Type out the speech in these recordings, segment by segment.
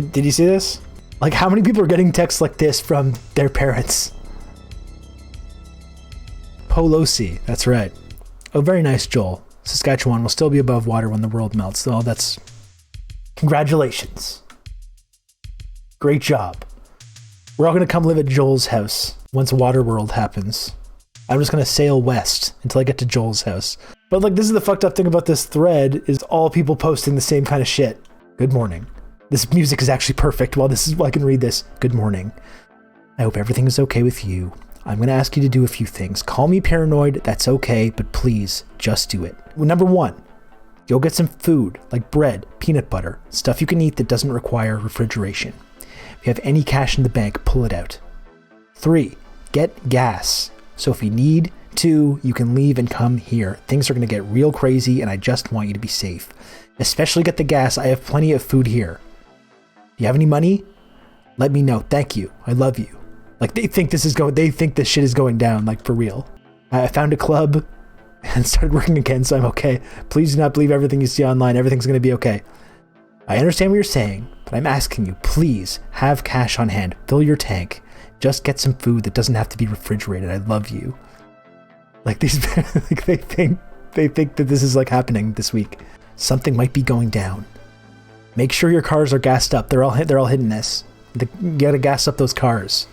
Did you see this? Like, how many people are getting texts like this from their parents? Polosi, that's right. Oh, very nice, Joel. Saskatchewan will still be above water when the world melts. Oh, that's... Congratulations. Great job. We're all going to come live at Joel's house once Waterworld happens. I'm just going to sail west until I get to Joel's house. But like, this is the fucked up thing about this thread is all people posting the same kind of shit. Good morning. This music is actually perfect while I can read this. Good morning. I hope everything is okay with you. I'm going to ask you to do a few things. Call me paranoid. That's okay. But please just do it. Number 1, go get some food like bread, peanut butter, stuff you can eat that doesn't require refrigeration. If you have any cash in the bank, pull it out. 3, get gas. So if you need to, you can leave and come here. Things are going to get real crazy and I just want you to be safe. Especially get the gas. I have plenty of food here. If you have any money, let me know. Thank you. I love you. Like they think this shit is going down, like for real. I found a club and started working again, so I'm okay. Please do not believe everything you see online. Everything's going to be okay. I understand what you're saying, but I'm asking you, please have cash on hand. Fill your tank. Just get some food that doesn't have to be refrigerated. I love you. Like these, like they think that this is like happening this week. Something might be going down. Make sure your cars are gassed up. They're all hitting this. You gotta gas up those cars.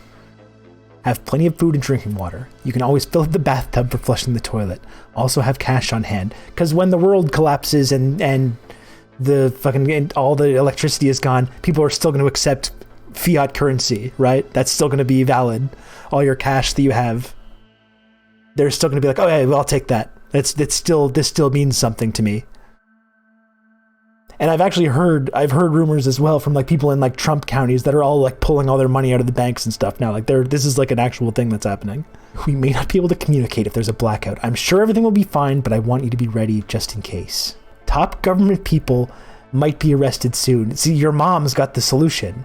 Have plenty of food and drinking water. You can always fill up the bathtub for flushing the toilet. Also have cash on hand, because when the world collapses and all the electricity is gone, people are still going to accept fiat currency, right? That's still going to be valid. All your cash that you have, they're still going to be like, oh yeah, well, I'll take that. This still means something to me. And I've heard rumors as well from like people in like Trump counties that are all like pulling all their money out of the banks and stuff now. Like this is like an actual thing that's happening. We may not be able to communicate if there's a blackout. I'm sure everything will be fine, but I want you to be ready just in case. Top government people might be arrested soon. See, your mom's got the solution.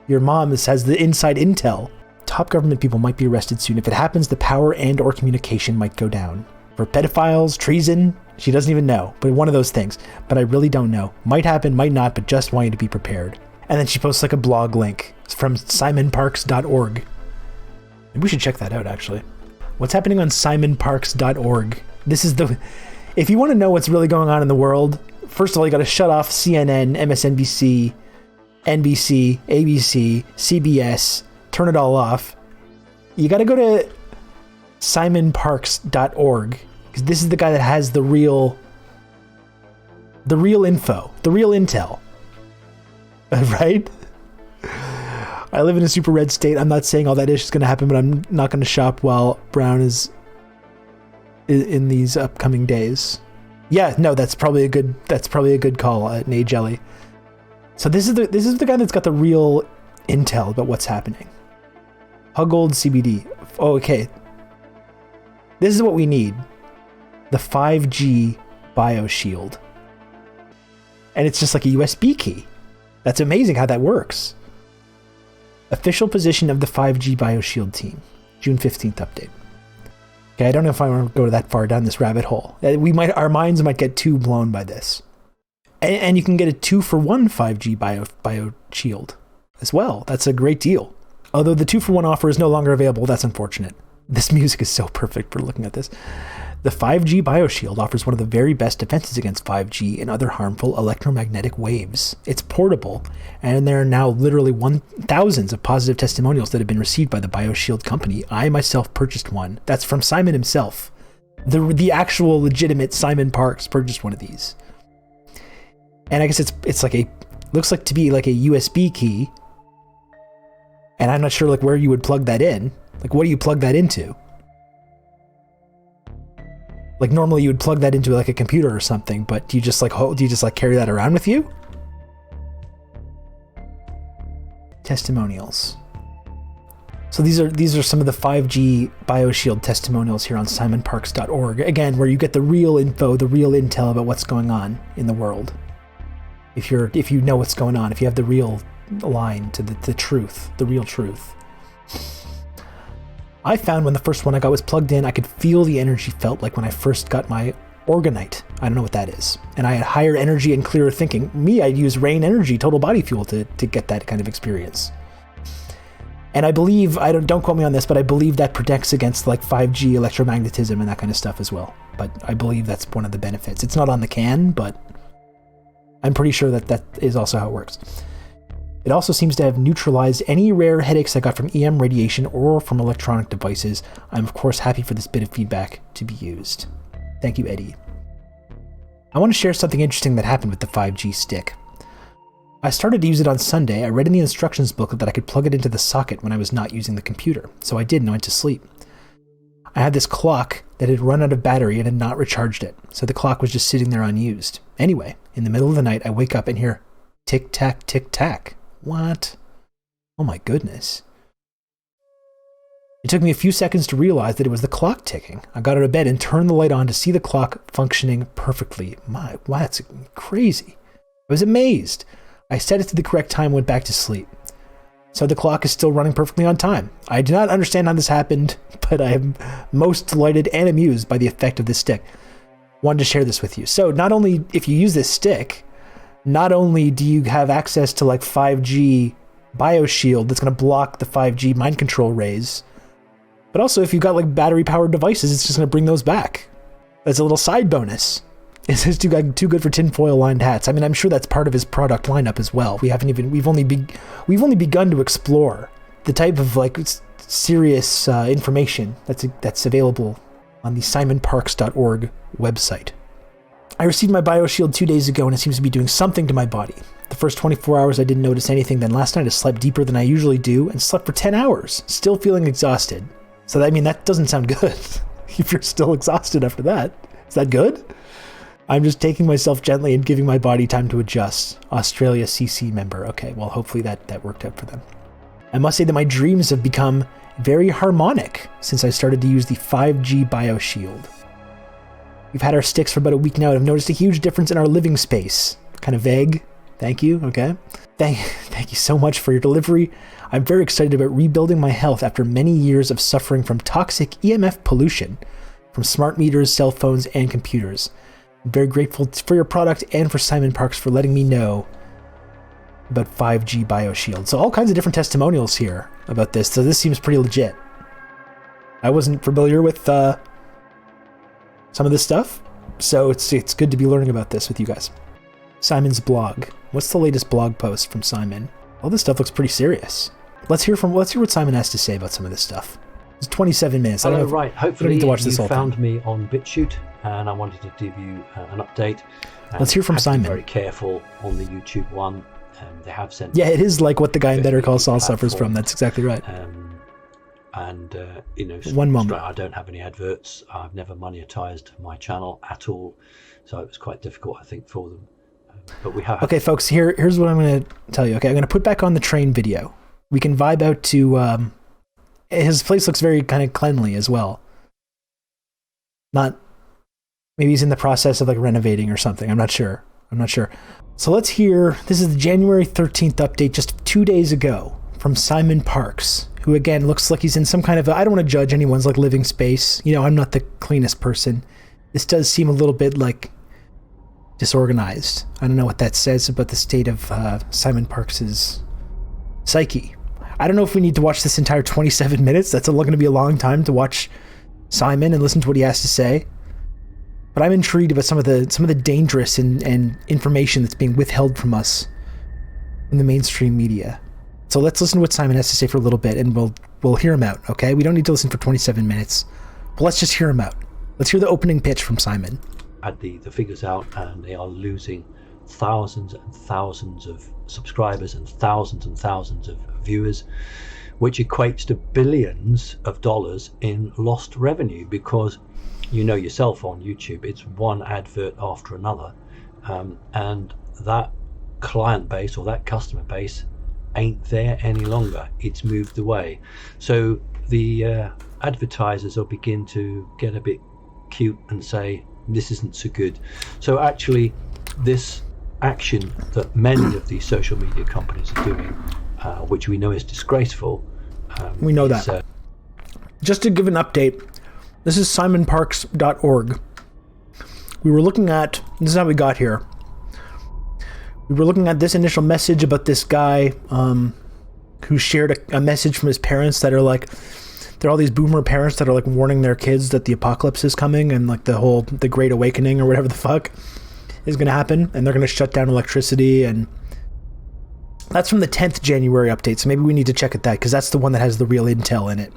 Your mom has the inside intel. Top government people might be arrested soon. If it happens, the power and or communication might go down. For pedophiles, treason, she doesn't even know, but one of those things. But I really don't know. Might happen, might not, but just want you to be prepared. And then she posts like a blog link from simonparks.org. Maybe we should check that out, actually. What's happening on simonparks.org? If you want to know what's really going on in the world, first of all, you got to shut off CNN, MSNBC, NBC, ABC, CBS, turn it all off. You got to go to simonparks.org. This is the guy that has the real info, the real intel, right? I live in a super red state. I'm not saying all that is going to happen, but I'm not going to shop while Brown is in these upcoming days. Yeah, no, that's probably a good call, Nate Jelly. So this is the guy that's got the real intel about what's happening. Huggold CBD. Oh, okay. This is what we need. The 5G BioShield. And it's just like a USB key. That's amazing how that works. Official position of the 5G BioShield team. June 15th update. Okay, I don't know if I want to go that far down this rabbit hole. Our minds might get too blown by this. And you can get a 2-for-1 5G BioShield as well. That's a great deal. Although the 2-for-1 offer is no longer available, that's unfortunate. This music is so perfect for looking at this. The 5G BioShield offers one of the very best defenses against 5G and other harmful electromagnetic waves. It's portable, and there are now literally thousands of positive testimonials that have been received by the BioShield company. I myself purchased one. That's from Simon himself. The actual legitimate Simon Parks purchased one of these. And I guess it's like looks like to be like a USB key. And I'm not sure like where you would plug that in. Like, what do you plug that into? Like, normally you would plug that into like a computer or something, but do you just carry that around with you? Testimonials. So these are some of the 5G BioShield testimonials here on simonparks.org. Again, where you get the real info, the real intel about what's going on in the world. If you know what's going on, if you have the real line to the truth, the real truth. I found when the first one I got was plugged in, I could feel the energy felt like when I first got my orgonite. I don't know what that is. And I had higher energy and clearer thinking. Me, I'd use rain energy, total body fuel to get that kind of experience. And I believe, don't quote me on this, but I believe that protects against like 5G electromagnetism and that kind of stuff as well. But I believe that's one of the benefits. It's not on the can, but I'm pretty sure that is also how it works. It also seems to have neutralized any rare headaches I got from EM radiation or from electronic devices. I'm of course happy for this bit of feedback to be used. Thank you, Eddie. I want to share something interesting that happened with the 5G stick. I started to use it on Sunday. I read in the instructions booklet that I could plug it into the socket when I was not using the computer, so I did and went to sleep. I had this clock that had run out of battery and had not recharged it, so the clock was just sitting there unused. Anyway, in the middle of the night, I wake up and hear tick-tack, tick-tack. What? Oh my goodness. It took me a few seconds to realize that it was the clock ticking. I got out of bed and turned the light on to see the clock functioning perfectly. Wow, that's crazy. I was amazed. I set it to the correct time and went back to sleep. So the clock is still running perfectly on time. I do not understand how this happened, but I am most delighted and amused by the effect of this stick. Wanted to share this with you. So not only, if you use this stick, not only do you have access to like 5G BioShield that's going to block the 5G mind control rays, but also if you've got like battery powered devices, it's just going to bring those back. That's a little side bonus. It's just too good for tinfoil lined hats. I mean, I'm sure that's part of his product lineup as well. We've only begun to explore the type of like serious information that's available on the simonparks.org website. I received my BioShield 2 days ago and it seems to be doing something to my body. The first 24 hours I didn't notice anything, then last night I slept deeper than I usually do and slept for 10 hours, still feeling exhausted. So I mean, that doesn't sound good. If you're still exhausted after that, is that good? I'm just taking myself gently and giving my body time to adjust. Australia CC member. Okay, well, hopefully that worked out for them. I must say that my dreams have become very harmonic since I started to use the 5G BioShield. We've had our sticks for about a week now and I've noticed a huge difference in our living space. Kind of vague. Thank you, okay? Thank you so much for your delivery. I'm very excited about rebuilding my health after many years of suffering from toxic EMF pollution from smart meters, cell phones, and computers. I'm very grateful for your product and for Simon Parks for letting me know about 5G BioShield. So all kinds of different testimonials here about this. So this seems pretty legit. I wasn't familiar with some of this stuff, so it's good to be learning about this with you guys. Simon's blog. What's the latest blog post from Simon? All this stuff looks pretty serious. Let's hear what Simon has to say about some of this stuff. It's 27 minutes. Hello, right. Hopefully need to watch this you whole found thing. me on BitChute, and I wanted to give you an update. Let's hear from Simon. Be very careful on the YouTube one. They have sent. Yeah, it is like what the guy in Better Call Saul suffers from. That's exactly right. One moment. I don't have any adverts. I've never monetized my channel at all, so it was quite difficult, I think, for them. But we have. Okay, folks. Here's what I'm going to tell you. Okay, I'm going to put back on the train video. We can vibe out to. His place looks very kind of cleanly as well. Maybe he's in the process of like renovating or something. I'm not sure. So let's hear. This is the January 13th update, just 2 days ago, from Simon Parks, who again looks like he's in some kind of. I don't want to judge anyone's like living space. You know, I'm not the cleanest person. This does seem a little bit like disorganized. I don't know what that says about the state of Simon Parks's psyche. I don't know if we need to watch this entire 27 minutes. That's going to be a long time to watch Simon and listen to what he has to say. But I'm intrigued about some of the dangerous and information that's being withheld from us in the mainstream media. So let's listen to what Simon has to say for a little bit, and we'll hear him out. Okay, we don't need to listen for 27 minutes, but let's just hear him out. Let's hear the opening pitch from Simon. Had the figures out, and they are losing thousands and thousands of subscribers and thousands of viewers, which equates to billions of dollars in lost revenue, because you know yourself on YouTube, it's one advert after another, and that client base or that customer base ain't there any longer. It's moved away. So the advertisers will begin to get a bit cute and say, this isn't so good. So actually, this action that many of these social media companies are doing, which we know is disgraceful. We know that. Just to give an update, this is simonparks.org. we were looking at, this is how we got here. We were looking at this initial message about this guy who shared a message from his parents that are like, there are all these boomer parents that are like warning their kids that the apocalypse is coming and like the Great Awakening or whatever the fuck is going to happen, and they're going to shut down electricity. And that's from the 10th January update, so maybe we need to check at that because that's the one that has the real intel in it.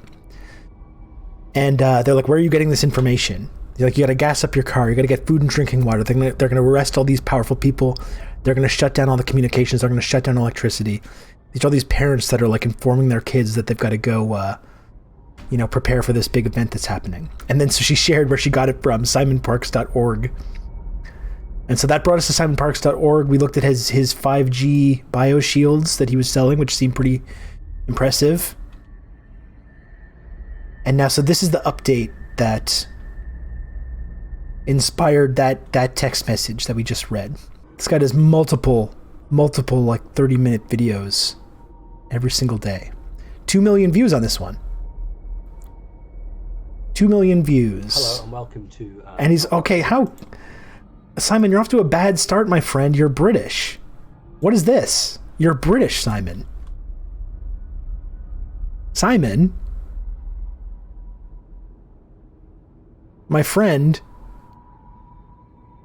And they're like, where are you getting this information? You're like, you got to gas up your car, you got to get food and drinking water. They're going to arrest all these powerful people. They're going to shut down all the communications. They're going to shut down electricity. These are all these parents that are like informing their kids that they've got to go prepare for this big event that's happening. And then so she shared where she got it from, simonparks.org. And so that brought us to simonparks.org. We looked at his 5G bioshields that he was selling, which seemed pretty impressive. And now, so this is the update that inspired that text message that we just read. This guy does multiple like 30-minute videos every single day. 2 million views on this one. 2 million views. Hello and welcome to... and he's... Okay, how... Simon, you're off to a bad start, my friend. You're British. What is this? You're British, Simon. Simon? My friend...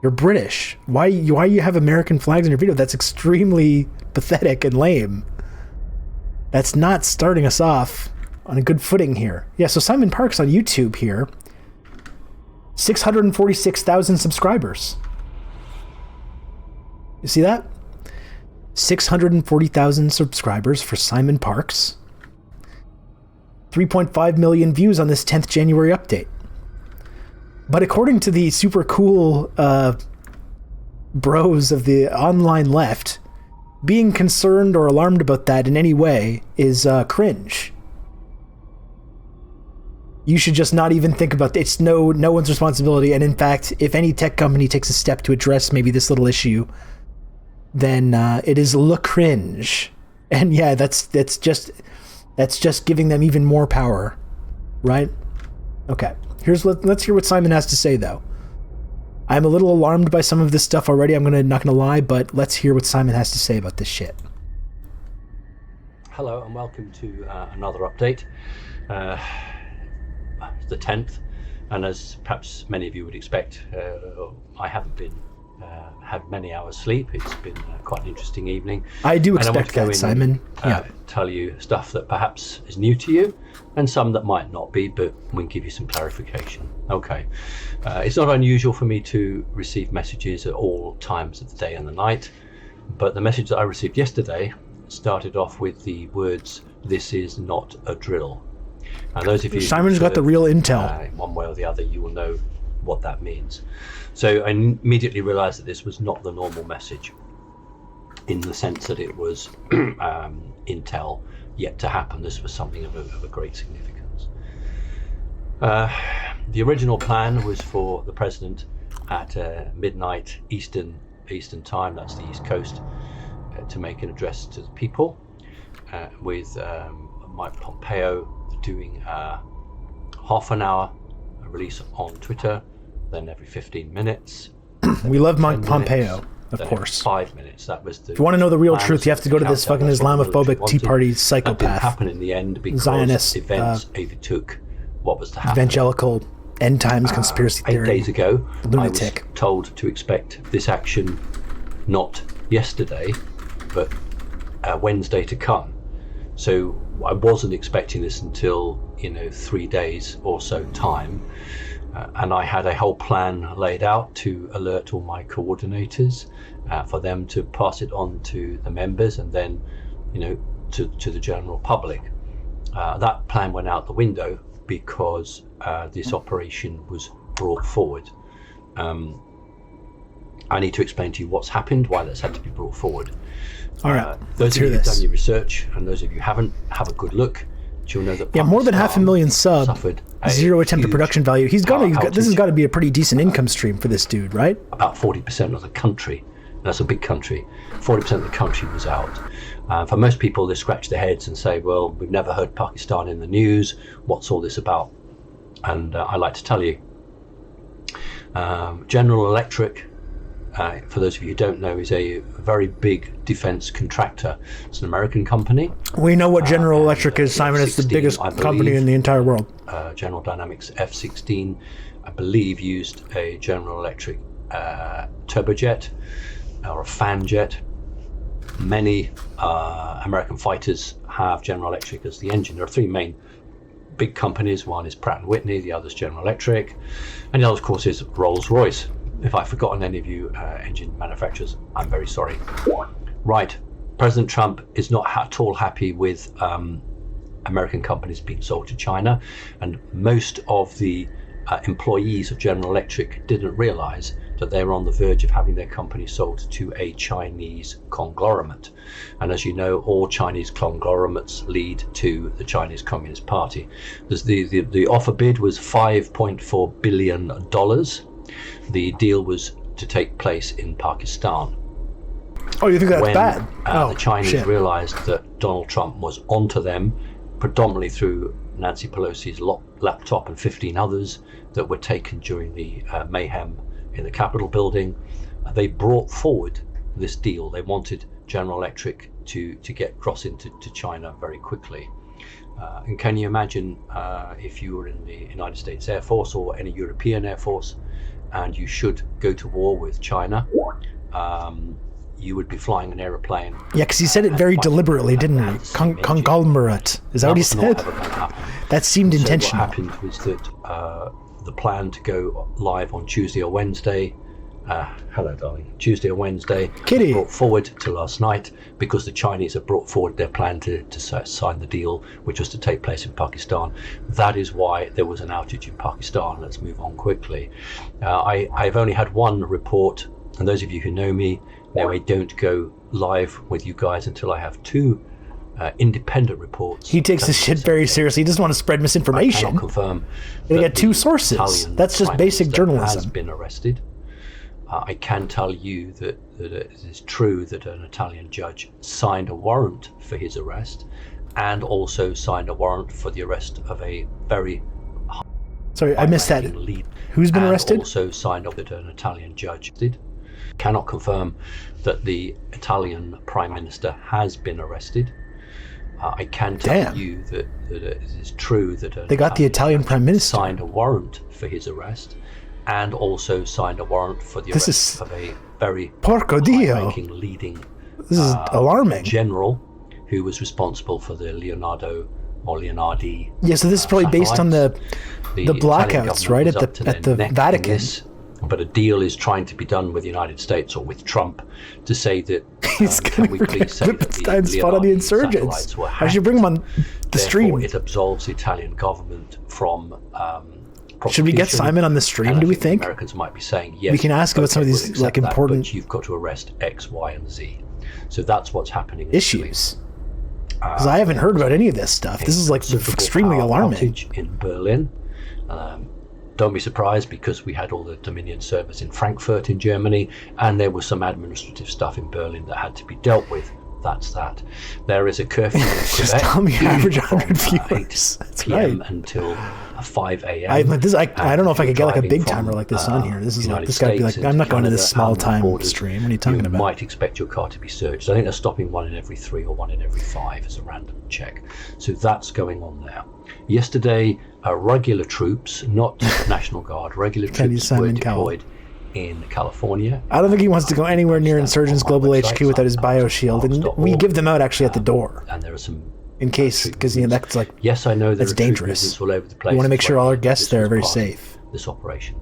You're British. Why you have American flags in your video? That's extremely pathetic and lame. That's not starting us off on a good footing here. Yeah, so Simon Parks on YouTube here. 646,000 subscribers. You see that? 640,000 subscribers for Simon Parks. 3.5 million views on this 10th January update. But according to the super cool bros of the online left, being concerned or alarmed about that in any way is cringe. You should just not even think about it. It's no one's responsibility. And in fact, if any tech company takes a step to address maybe this little issue, then it is le cringe. And yeah, that's just giving them even more power, right? Okay. Let's hear what Simon has to say, though. I'm a little alarmed by some of this stuff already. I'm not gonna lie, but let's hear what Simon has to say about this shit. Hello and welcome to another update. The 10th, and as perhaps many of you would expect, I haven't been had many hours sleep. It's been quite an interesting evening. I do expect that, Simon. Tell you stuff that perhaps is new to you, and some that might not be, but we'll give you some clarification. Okay. It's not unusual for me to receive messages at all times of the day and the night, but the message that I received yesterday started off with the words, "This is not a drill." And those of you Simon's got the real intel. In one way or the other, you will know what that means. So I immediately realized that this was not the normal message, in the sense that it was intel yet to happen. This was something of a great significance. The original plan was for the president at midnight Eastern time, that's the East Coast, to make an address to the people, with Mike Pompeo doing half an hour release on Twitter, then every 15 minutes. We love Mike Pompeo, of course. 5 minutes. That was the. If you want to know the real truth, you have to go to this fucking Islamophobic Tea Party psychopath. That didn't happen in the end because Zionist events overtook what was to happen. Evangelical end times conspiracy theory. 8 days ago, lunatic. I was told to expect this action not yesterday, but Wednesday to come. So I wasn't expecting this until 3 days or so time, and I had a whole plan laid out to alert all my coordinators, for them to pass it on to the members and then to the general public. That plan went out the window because this operation was brought forward. I need to explain to you what's happened, why that's had to be brought forward. All right, those of you who've done your research, and those of you who haven't, have a good look. You'll know that more than 500,000 sub, zero attempted production value. This has got to be a pretty decent income stream for this dude, right? About 40% of the country, and that's a big country, 40% of the country was out. For most people, they scratch their heads and say, well, we've never heard Pakistan in the news. What's all this about? And I like to tell you, General Electric, for those of you who don't know, is a very big defense contractor. It's an American company. We know what General Electric is, Simon. It's the biggest company in the entire world. General Dynamics F-16, I believe, used a General Electric turbojet or a fan jet. Many American fighters have General Electric as the engine. There are three main big companies. One is Pratt & Whitney, the other is General Electric, and the other, of course, is Rolls-Royce. If I've forgotten any of you engine manufacturers, I'm very sorry. Right, President Trump is not at all happy with American companies being sold to China, and most of the employees of General Electric didn't realize that they were on the verge of having their company sold to a Chinese conglomerate. And as you know, all Chinese conglomerates lead to the Chinese Communist Party. The offer bid was $5.4 billion. The deal was to take place in Pakistan. Oh, you think that's bad? The Chinese realized that Donald Trump was onto them, predominantly through Nancy Pelosi's laptop and 15 others that were taken during the mayhem in the Capitol building. They brought forward this deal. They wanted General Electric to get across into China very quickly. And can you imagine if you were in the United States Air Force or any European Air Force and you should go to war with China, you would be flying an aeroplane. Yeah, because he said it very deliberately, didn't he? Conglomerate. Is that what he said? That seemed intentional. What happened was that the plan to go live on Tuesday or Wednesday, hello darling, Tuesday or Wednesday, Kitty, brought forward to last night because the Chinese have brought forward their plan to sign the deal, which was to take place in Pakistan. That is why there was an outage in Pakistan. Let's move on quickly. I've only had one report, and those of you who know me know I don't go live with you guys until I have two independent reports. He takes this shit very seriously. He doesn't want to spread misinformation. I cannot confirm. They got two sources. That's just basic journalism. Has been arrested. I can tell you that it is true that an Italian judge signed a warrant for his arrest, and also signed a warrant for the arrest of a very Sorry, I missed that. Lead. Who's been arrested? Also signed off that an Italian judge did. Cannot confirm that the Italian Prime Minister has been arrested. I can tell you that it is true that they got the Italian Prime Minister signed a warrant for his arrest, and also signed a warrant for the arrest of a very high-ranking leading this is alarming general who was responsible for the Leonardi. Yeah, so this is probably based on the blackouts, right, at the Vatican. But a deal is trying to be done with the United States or with Trump to say that can we please say that the spot on the insurgents? I should bring him on the stream. It absolves the Italian government from should we get Simon on the stream, do we think? Americans might be saying, yes. We can ask about some of these like important... But you've got to arrest X, Y, and Z. So that's what's happening. Issues. Because I haven't heard about any of this stuff. This is like extremely alarming. In Berlin. Don't be surprised, because we had all the Dominion servers in Frankfurt in Germany, and there was some administrative stuff in Berlin that had to be dealt with. That's that. There is a curfew in Quebec. Just tell me average 100 viewers. That's PM right. Until 5 a.m. I don't know if I could get like a big timer like this on here. This is like, this guy be like, I'm not going to this small time stream. What are you talking about? You might expect your car to be searched. I think they're stopping 1 in every 3 or 1 in every 5 as a random check. So that's going on there. Yesterday, regular troops, not National Guard, regular troops were deployed in California. I don't think he wants to go anywhere near Insurgents Global HQ without his bioshield, and we give them out actually at the door. And there are some in case, because that's like, yes, I know that's dangerous. All over the place. We want to make sure all our guests there are very safe. This operation.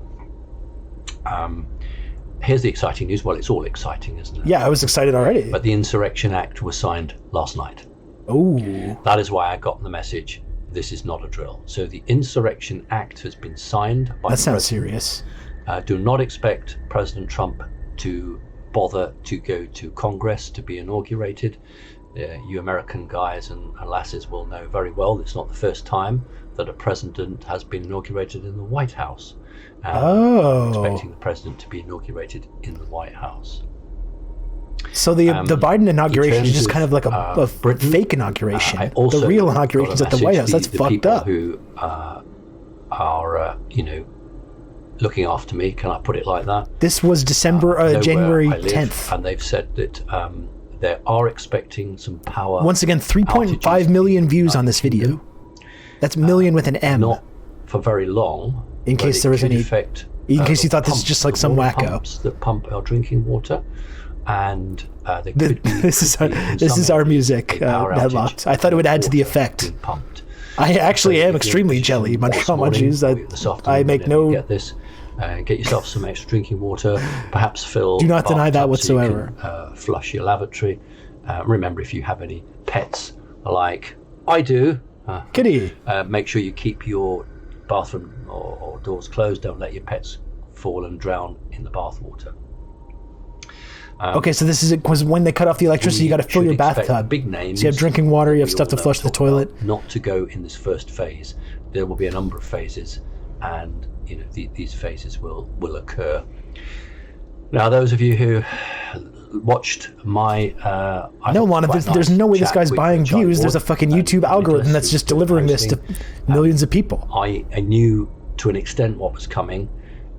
Here's the exciting news. Well, it's all exciting, isn't it? Yeah, I was excited already. But the Insurrection Act was signed last night. Oh. That is why I got the message. This is not a drill. So the Insurrection Act has been signed by That sounds serious. Do not expect President Trump to bother to go to Congress to be inaugurated. You American guys and lasses will know very well it's not the first time that a president has been inaugurated in the White House. Expecting the president to be inaugurated in the White House. So the Biden inauguration is just kind of like a fake inauguration. The real inauguration's at the White House. That's fucked up. Who are looking after me. Can I put it like that? This was January 10th. And they've said that they are expecting some power. Once again, 3.5 million views on this video. That's million with an M. Not for very long. In case there was any... In case you thought this is just like some wacko. Pumps that pump our drinking water. And they could be... This is our music, Headlocked. I thought it would add to the effect. Pumped. I actually am extremely jelly. I make no... Get yourself some extra drinking water, perhaps fill... Do not deny that whatsoever. So you can, flush your lavatory. Remember, if you have any pets, like I do... Kitty! Make sure you keep your bathroom or doors closed. Don't let your pets fall and drown in the bathwater. Okay, so this is it, because when they cut off the electricity, you got to fill your bathtub. Big names. So you have drinking water, you have stuff to flush the toilet. Not to go in this first phase. There will be a number of phases, and these phases will occur. Now, those of you who watched my there's no way this guy's buying views. There's a fucking YouTube algorithm that's just delivering this to millions of people. I knew to an extent what was coming.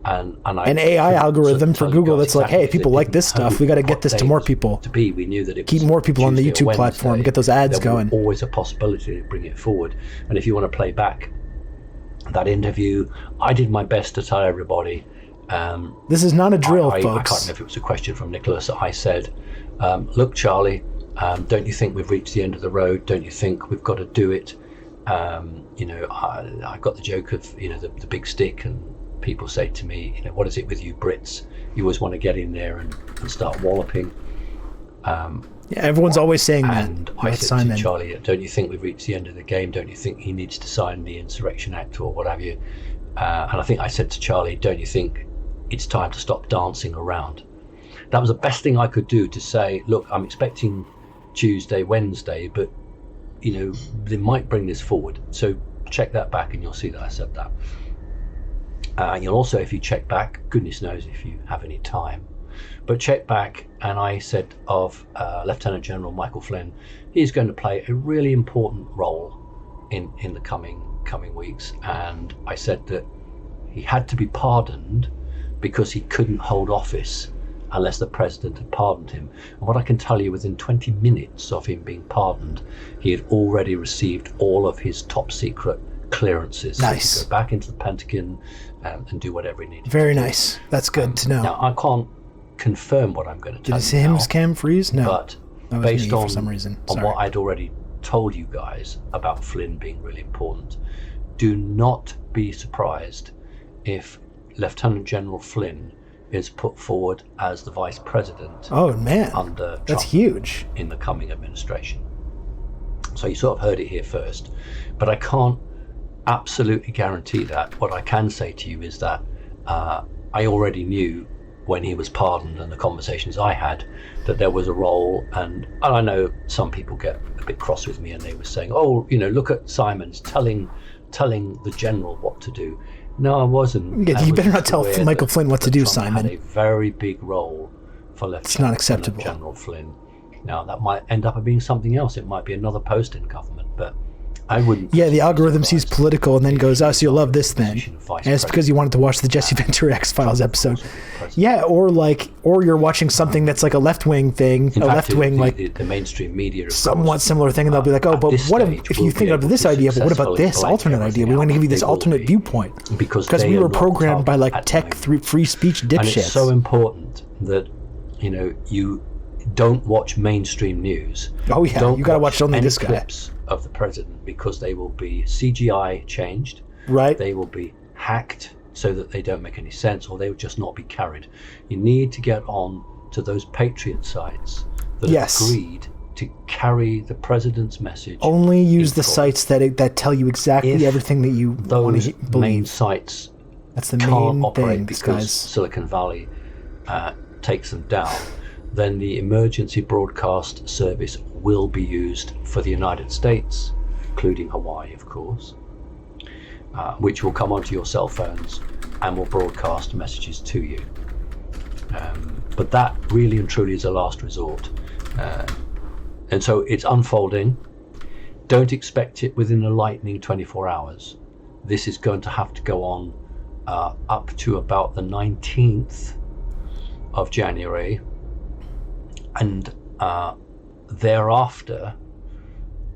And an AI algorithm for Google that's like, hey, people like this stuff. We got to get this to more people. We knew that it keep more people on the YouTube platform. Get those ads going. There's always a possibility to bring it forward. And if you want to play back that interview, I did my best to tell everybody. This is not a drill, folks. I can't know if it was a question from Nicholas. I said, look, Charlie, don't you think we've reached the end of the road? Don't you think we've got to do it? I got the joke of the big stick, and people say to me, what is it with you Brits? You always want to get in there and start walloping. Everyone's always saying that. And I said to Charlie, don't you think we've reached the end of the game? Don't you think he needs to sign the Insurrection Act or what have you? And I think I said to Charlie, don't you think it's time to stop dancing around? That was the best thing I could do, to say, look, I'm expecting Tuesday, Wednesday, but they might bring this forward. So check that back and you'll see that I said that. You'll also, if you check back, goodness knows if you have any time, but check back, and I said of Lieutenant General Michael Flynn, he's going to play a really important role in the coming weeks. And I said that he had to be pardoned because he couldn't hold office unless the president had pardoned him. And what I can tell you, within 20 minutes of him being pardoned, he had already received all of his top secret clearances. Nice. So he could go back into the Pentagon and do whatever he needed. Very nice. That's good to know. Now, I can't confirm what I'm going to tell you. Did you see him cam freeze? No. But based on, for some reason. On what I'd already told you guys about Flynn being really important, do not be surprised if Lieutenant General Flynn is put forward as the vice president. Oh man, under that's Trump huge in the coming administration. So you sort of heard it here first, but I can't absolutely guarantee that. What I can say to you is that I already knew when he was pardoned, and the conversations I had, that there was a role. And I know some people get a bit cross with me, and they were saying, "Oh, look at Simons telling the general what to do." No, I wasn't. Yeah, you better not tell Michael Flynn what to do, Trump Simon. Had a very big role for It's not acceptable. General Flynn. Now, that might end up being something else. It might be another post in government, but I wouldn't. Yeah, the algorithm sees political and then goes, "Oh, so you'll love this then." And it's because you wanted to watch the Jesse Ventura X-Files episode. Yeah, or you're watching something that's like a left-wing thing, the mainstream media, somewhat similar thing, and they'll be like, "Oh, but what if you think of this idea? But what about this alternate idea? We want to give you this alternate viewpoint because we were programmed by like tech free speech dipshits." And it's so important that you don't watch mainstream news. Oh yeah, you gotta watch only this guy. Clips of the president, because they will be CGI changed. Right. They will be hacked so that they don't make any sense, or they will just not be carried. You need to get on to those Patriot sites that have agreed to carry the president's message. Only use the sites that tell you exactly everything that you want to believe. Main sites that's the can't main operate thing, because guys. Silicon Valley takes them down. Then the emergency broadcast service will be used for the United States, including Hawaii, of course, which will come onto your cell phones and will broadcast messages to you. But that really and truly is a last resort. And so it's unfolding. Don't expect it within a lightning 24 hours. This is going to have to go on up to about the 19th of January, and thereafter,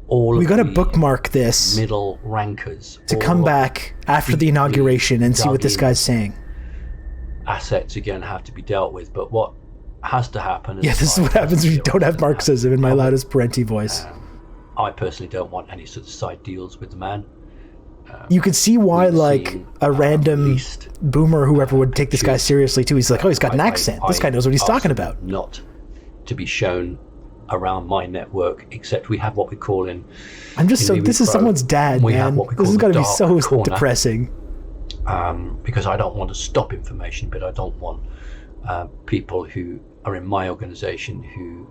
we got to bookmark this middle rankers to come back after the inauguration and see what this guy's saying. Assets are going to have to be dealt with, but what has to happen? Yeah, this is what happens when you don't have Marxism in my loudest Parenti voice. I personally don't want any sort of side deals with the man. You could see why, like, a random boomer or whoever would take this guy seriously too. He's like, oh, he's got an accent. This guy knows what he's talking about. Not to be shown around my network, except we have what we call in. I'm just so. This is someone's dad, man. This is going to be so depressing. Because I don't want to stop information, but I don't want people who are in my organization who,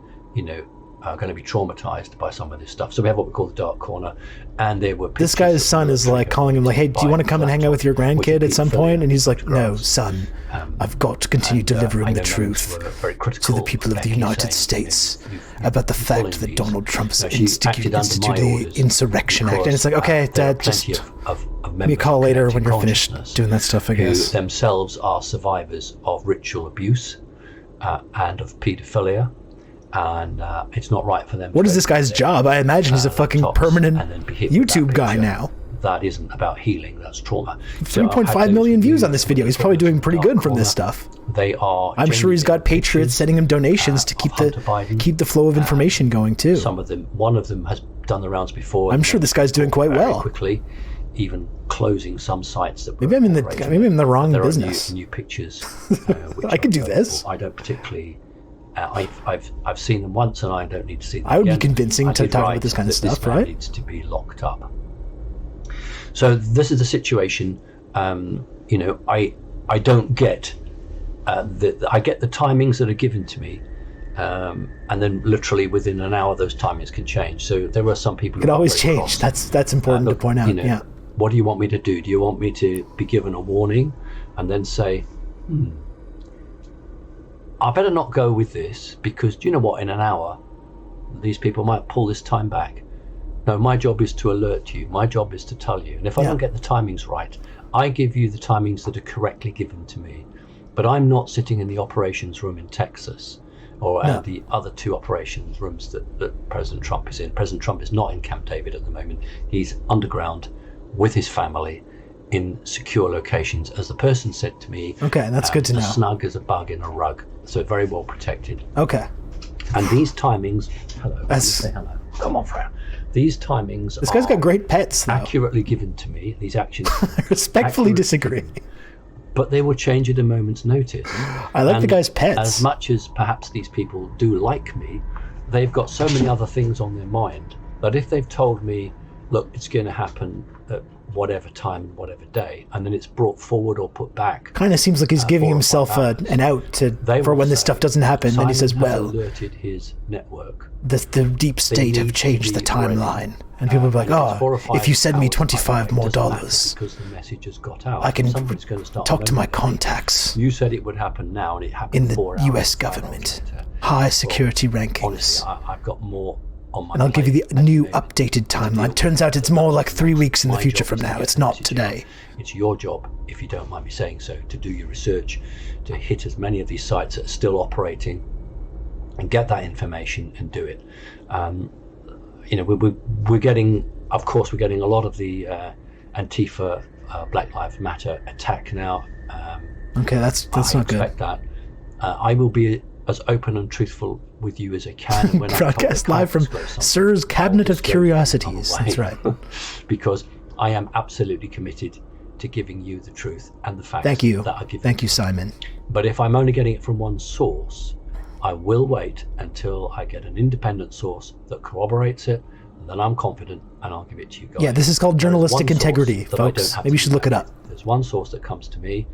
are going to be traumatized by some of this stuff. So we have what we call the dark corner, and there were this guy's son is like calling him like, hey, do you want to come and hang out with your grandkid at some point? And he's like, no, son, I've got to continue delivering the truth to the people of the United States about the fact that Donald Trump's instituted the Insurrection Act. And it's like, okay, Dad, just give me a call later when you're finished doing that stuff, I guess. Who themselves are survivors of ritual abuse and of paedophilia. And it's not right for them. What is this guy's job? I imagine he's a fucking permanent YouTube guy now. That isn't about healing, that's trauma. 3.5 million views on this video. He's probably doing pretty good from this stuff. They are. I'm sure he's got patriots sending him donations to keep the flow of information going too. Some of them, one of them has done the rounds before. I'm sure this guy's doing quite well. Quickly, even closing some sites that. Maybe I'm in the wrong business. New pictures. I could do this. I don't particularly. I've seen them once, and I don't need to see them I would again. be convincing to talk about this kind of stuff, right? Needs to be locked up. So this is the situation. I don't get I get the timings that are given to me, and then literally within an hour those timings can change. So there are some people. It could always change. That's important to point out. Yeah. What do you want me to do? Do you want me to be given a warning, and then say, I better not go with this, because do you know what, in an hour these people might pull this time back. No, my job is to alert you. My job is to tell you. And if I don't get the timings right, I give you the timings that are correctly given to me. But I'm not sitting in the operations room in Texas or at the other two operations rooms that President Trump is in. President Trump is not in Camp David at the moment. He's underground with his family in secure locations, as the person said to me. Okay, that's good to know. As snug as a bug in a rug, so very well protected. Okay. And these timings, say hello. Come on, Fran. These timings. This guy's got great pets, though. Accurately given to me. These actions. I respectfully disagree. But they will change at a moment's notice. I like the guy's pets. As much as perhaps these people do like me, they've got so many other things on their mind that if they've told me, look, it's going to happen at whatever time and whatever day, and then it's brought forward or put back. Kind of seems like he's giving himself an out for when this stuff doesn't happen. Then he says, well, alerted his network. The deep state have changed the timeline. And people will be like, oh, if you send me $25 more, because the message has got out, I can talk to my contacts. You said it would happen now, and it happened in the US government. High security rankings. Honestly, I've got more on my and I'll give you the new updated timeline. Turns out it's more like 3 weeks in the future from now. It's not today. It's your job, if you don't mind me saying so, to do your research, to hit as many of these sites that are still operating and get that information and do it. We're getting, of course, we're getting a lot of the Antifa, Black Lives Matter attack now. Okay, that's not good. I expect that. I will be as open and truthful with you as I can. When Broadcast live from Sir's Cabinet of Curiosities. That's right. Because I am absolutely committed to giving you the truth and the facts. Thank you. That I give Thank you, Simon. But if I'm only getting it from one source, I will wait until I get an independent source that corroborates it, and then I'm confident, and I'll give it to you guys. Yeah, this is called journalistic integrity, folks. Maybe you should look it up. There's one source that comes to me.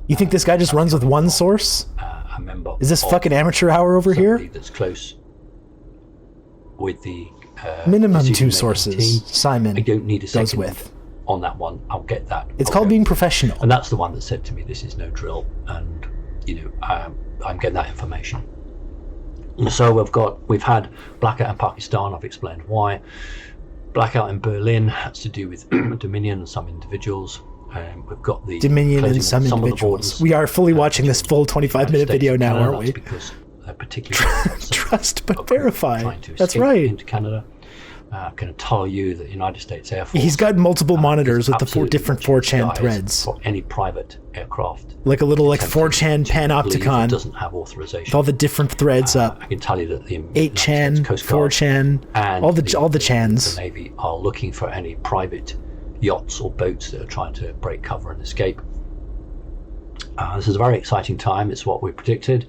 You think this guy just runs with one source? A member. Is this fucking amateur hour over here? That's close with the minimum two sources. Team. Simon I don't need a second goes with on that one. I'll get that. It's called being professional. And that's the one that said to me, "This is no drill," and I'm getting that information. So we've had blackout in Pakistan. I've explained why. Blackout in Berlin has to do with Dominion and some individuals. We've got the Dominion and closing some of individuals. of the borders, We are fully watching this full 25-minute video now, Canada, aren't we? Because particularly Trust but verify. trying to That's escape right. into Canada. I can tell you that the United States Air Force. He's got multiple monitors with the different absolutely 4chan guys threads. for any private aircraft. Like a little like attempting 4chan to leave that panopticon doesn't have authorization. with all the different threads up. I can tell you that the 8chan, Coast Guard 4chan, and all the the chans. Navy are looking for any private yachts or boats that are trying to break cover and escape. This is a very exciting time. It's what we predicted.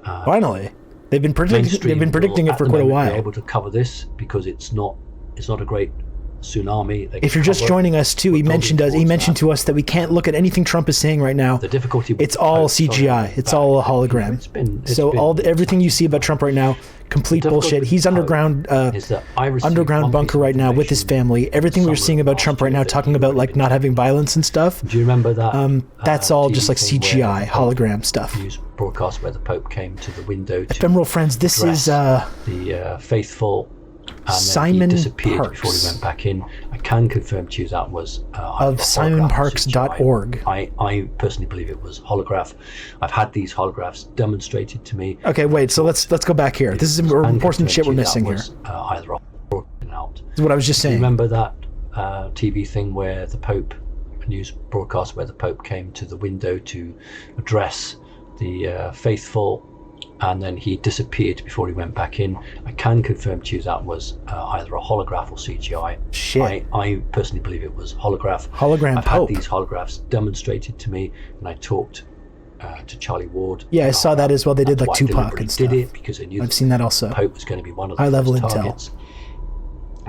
Finally, they've been predicting it for quite a while. Be able to cover this because it's not a great tsunami. If you're just joining us too, he mentioned to us that we can't look at anything Trump is saying right now. The difficulty with it's all CGI. It's all a hologram. Everything you see about Trump right now, complete bullshit. He's underground bunker right now with his family. Everything we're seeing about Trump right now, talking about like not having violence and stuff. Do you remember that? That's all just like CGI hologram stuff. News broadcast where the Pope came to the window. Ephemeral friends, this is the faithful. And Simon he disappeared Parks. before he went back in. I can confirm to you that was of simonparks.org. I personally believe it was holograph. I've had these holographs demonstrated to me. Okay, wait. So let's go back here. This is important shit we're missing here. Either out. This is what I was just saying. Remember that TV thing where the Pope, a news broadcast where the Pope came to the window to address the faithful. And then he disappeared before he went back in. I can confirm to you that was either a holograph or CGI. Shit. I personally believe it was holograph. I've had these holographs demonstrated to me, and I talked to Charlie Ward. Yeah, I saw that as well. They did like Tupac and stuff. Did it because I knew I've seen that also. The Pope was going to be one of the high-level first intel. targets.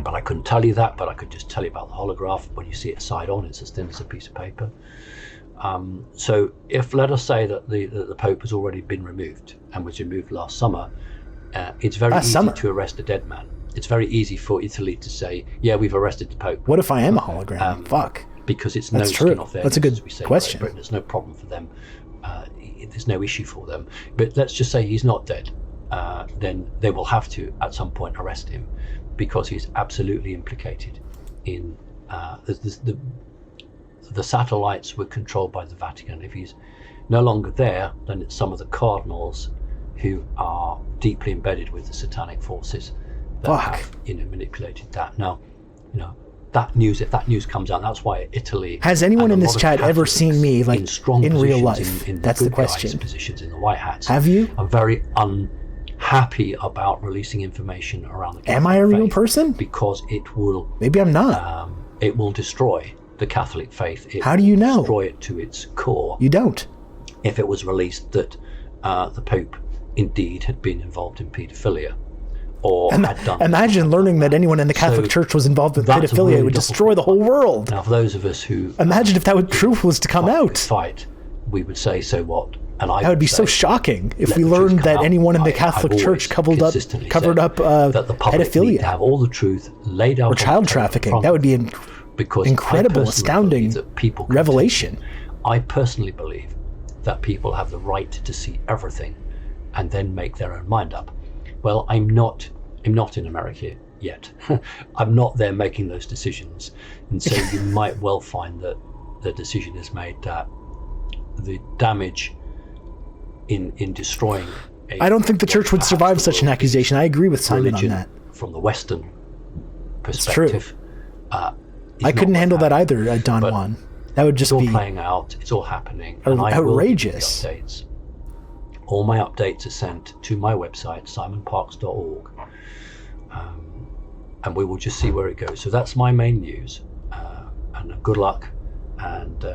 But I couldn't tell you that. But I could just tell you about the holograph. When you see it side on, it's as thin as a piece of paper. So if let us say that the Pope has already been removed and was removed last summer, it's very easy to arrest a dead man. It's very easy for Italy to say, yeah, we've arrested the Pope. What if I am a hologram? Fuck. Because it's That's no true. skin off their That's a nose, good we say question. Britain. There's no problem for them. There's no issue for them. But let's just say he's not dead. Then they will have to, at some point, arrest him because he's absolutely implicated in the satellites were controlled by the Vatican. If he's no longer there, then it's some of the cardinals who are deeply embedded with the satanic forces that have manipulated that. Now, if that news comes out, that's why Italy. Has anyone in this chat ever seen me like in real life? That's the question. Positions in the White Hats. Have you? I'm very unhappy about releasing information around the Catholic Am I a real faith person? because it will. Maybe I'm not. It will destroy the Catholic faith. How do you know? Destroy it to its core. You don't. If it was released that the Pope indeed had been involved in paedophilia, or had done. Imagine learning that anyone in the Catholic Church was involved with pedophilia. Really it would destroy the whole world. Now, for those of us who imagine if that truth was to come out. Fight, we would say, so what? And that would be so shocking if we learned that anyone in the Catholic Church covered up that the public pedophilia, need to have all the truth laid out, or child trafficking. That would be incredible, astounding revelation. I personally believe that people have the right to see everything and then make their own mind up. Well, I'm not in America yet. I'm not there making those decisions. And so you might well find that the decision is made that the damage in destroying I don't think the church would survive such an accusation. I agree with Simon on that. From the Western perspective, I couldn't handle that either, Don Juan. That would just be playing out. It's all happening. Outrageous. All my updates are sent to my website, simonparks.org, and we will just see where it goes. So that's my main news, and good luck. And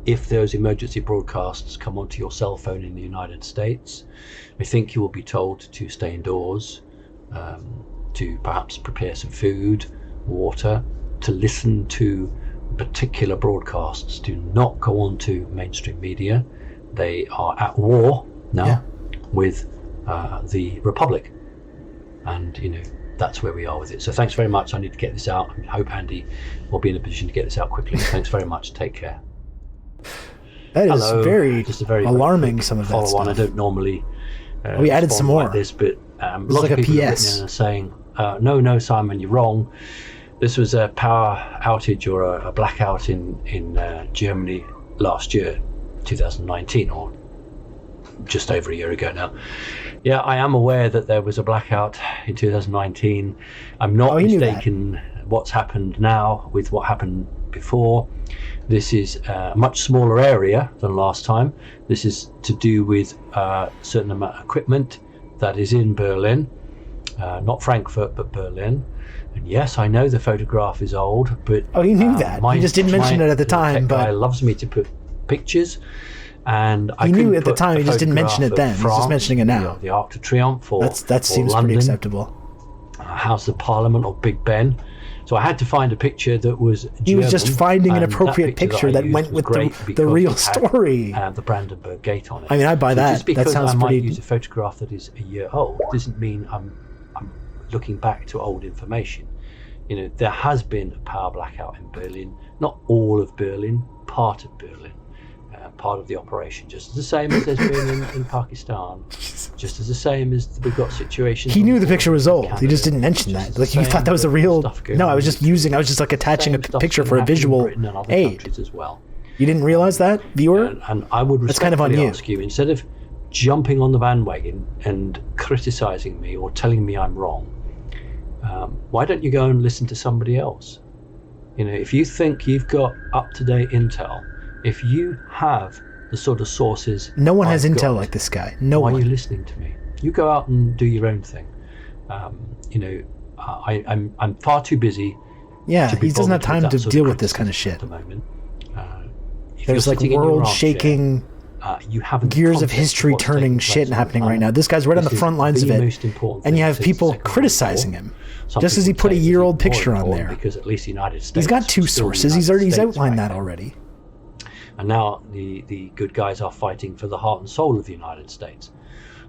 if those emergency broadcasts come onto your cell phone in the United States, I think you will be told to stay indoors, to perhaps prepare some food, water, to listen to particular broadcasts. Do not go on to mainstream media. They are at war now with the Republic, and that's where we are with it. So thanks very much. I need to get this out. I hope Andy will be in a position to get this out quickly. Thanks very much. Take care. That is very alarming. Some of that stuff. I don't normally. We added some more. Like this, but lots of people have written in and saying, "No, Simon, you're wrong. This was a power outage or a blackout in Germany last year, 2019, or just over a year ago now. Yeah, I am aware that there was a blackout in 2019. I'm not mistaken what's happened now with what happened before. This is a much smaller area than last time. This is to do with a certain amount of equipment that is in Berlin, not Frankfurt, but Berlin. And yes, I know the photograph is old, but you knew that. You just didn't mention it at the time. But guy loves me to put pictures, and I knew at the time. He just didn't mention it then. He's just mentioning it now. The Arc de Triomphe, that seems London, pretty acceptable. House of Parliament or Big Ben. So I had to find a picture that was German. He was just finding an appropriate picture that went with the real story. The Brandenburg Gate on it. I mean, I buy that. Just because that sounds I pretty... might use a photograph that is a year old doesn't mean I'm looking back to old information. You know, there has been a power blackout in Berlin. Not all of Berlin, part of Berlin. Part of the operation, just as the same as there's been in Pakistan, just as the same as we've got situations. He knew the picture was old. He just didn't mention that. Like, you thought that was a real... No, I was just like attaching a picture for a visual aid. As well. You didn't realize that, viewer? And I would That's kind of on you. ask you, instead of jumping on the bandwagon and criticizing me or telling me I'm wrong, why don't you go and listen to somebody else? You know, if you think you've got up-to-date intel, if you have the sort of sources... No one has intel like this guy. No one. Why are you listening to me? You go out and do your own thing. You know, I'm far too busy. Yeah, he doesn't have time to deal with this kind of shit. At the moment. There's like world-shaking, gears of history turning shit happening right now. This guy's right on the front lines of it, and you have people criticizing him. Just as he put a year-old picture on there. Because at least the United States... He's got two sources. He's outlined that already. And now the good guys are fighting for the heart and soul of the United States.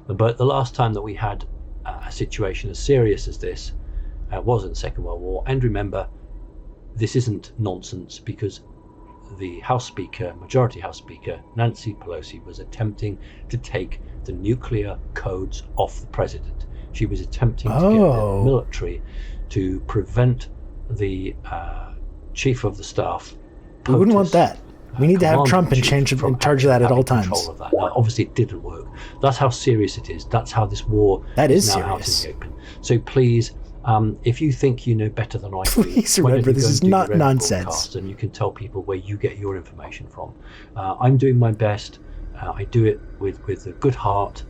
But the last time that we had a situation as serious as this was in the Second World War. And remember, this isn't nonsense, because the House Speaker, Majority House Speaker, Nancy Pelosi, was attempting to take the nuclear codes off the president. She was attempting to get the military to prevent the chief of the staff. We wouldn't want that. We need to have Trump in charge of that at all times. Now, obviously, it didn't work. That's how serious it is. That's how this war is now serious. Out in the open. So please, if you think you know better than I do, please remember this is not nonsense. And you can tell people where you get your information from. I'm doing my best. I do it with a good heart,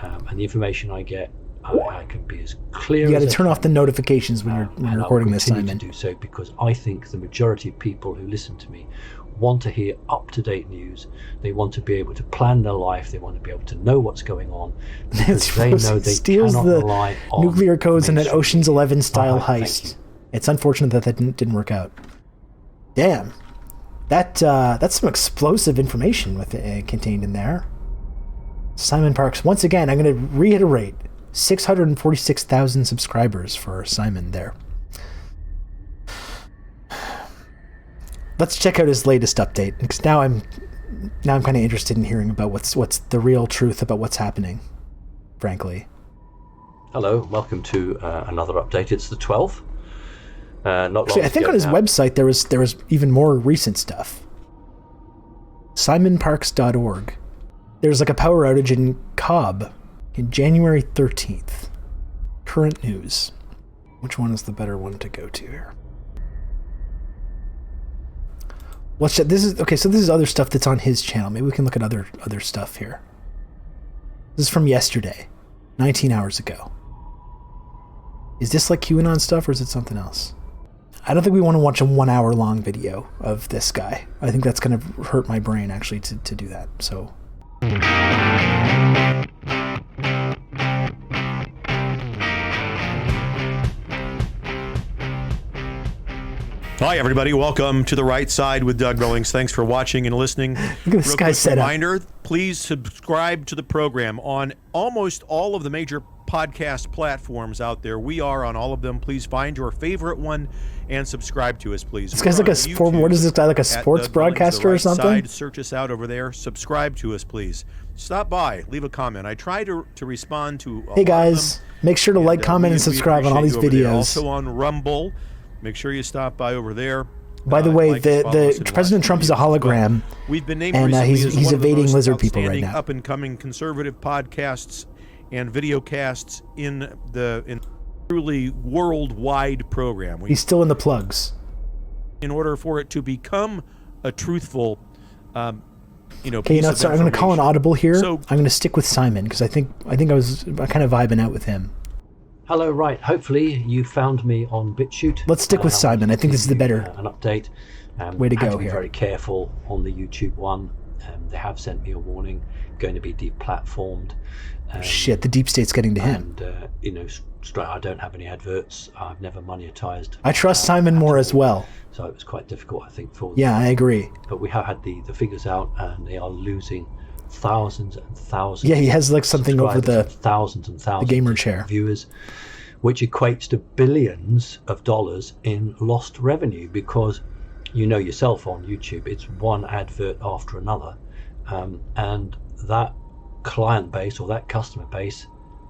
and the information I get, I can be as clear. You got to turn off the notifications when you're recording this, Simon. I will continue to do so, because I think the majority of people who listen to me want to hear up-to-date news. They want to be able to plan their life. They want to be able to know what's going on, because they know they cannot rely on nuclear codes in an Ocean's 11 style heist. It's unfortunate that didn't work out. Damn, that's some explosive information contained in there. Simon Parks, once again, I'm going to reiterate, 646,000 subscribers for Simon there. Let's check out his latest update, because now I'm kind of interested in hearing about what's the real truth about what's happening, frankly. Hello, welcome to another update. It's the 12th. Actually, I think on his website there was even more recent stuff. simonparks.org. There's like a power outage in Cobb in January 13th. Current news. Which one is the better one to go to here? Let's check. This is other stuff that's on his channel. Maybe we can look at other stuff here. This is from yesterday, 19 hours ago. Is this like QAnon stuff, or is it something else? I don't think we want to watch a 1 hour long video of this guy. I think that's going to hurt my brain actually to do that. So. Hi, everybody. Welcome to The Right Side with Doug Billings. Thanks for watching and listening. Look at this guy's setup. Reminder, please subscribe to the program on almost all of the major podcast platforms out there. We are on all of them. Please find your favorite one and subscribe to us, please. This guy's like a sport. What is this guy, like a sports broadcaster or something? Side. Search us out over there. Subscribe to us, please. Stop by. Leave a comment. I try to respond to Hey, guys. Make sure to like, comment, and subscribe on all these videos. Also on Rumble. Make sure you stop by over there. By the way, like to follow us the and President watch Trump is a videos as well. hologram, We've been named and recently as he's one of the evading most lizard people right outstanding now. up-and-coming conservative podcasts and videocasts in truly worldwide program. He's still in the plugs. In order for it to become a truthful, Okay, piece of sorry, I'm going to call an information. audible here. So- I'm going to stick with Simon because I think I was kind of vibing out with him. Hello, right. Hopefully you found me on BitChute. Let's stick with Simon. I think this is the better an update. way to had go to be here. very careful on the YouTube one. They have sent me a warning. Going to be deplatformed. Shit, the deep state's getting to him. And straight. I don't have any adverts. I've never monetized. I trust Simon more as well. So it was quite difficult, I think, for them. Yeah, I agree. But we have had the figures out, and they are losing thousands and thousands. Yeah, he has like something over the thousands and thousands gamer of chair. viewers, which equates to billions of dollars in lost revenue, because you know yourself on YouTube, it's one advert after another, and that client base or that customer base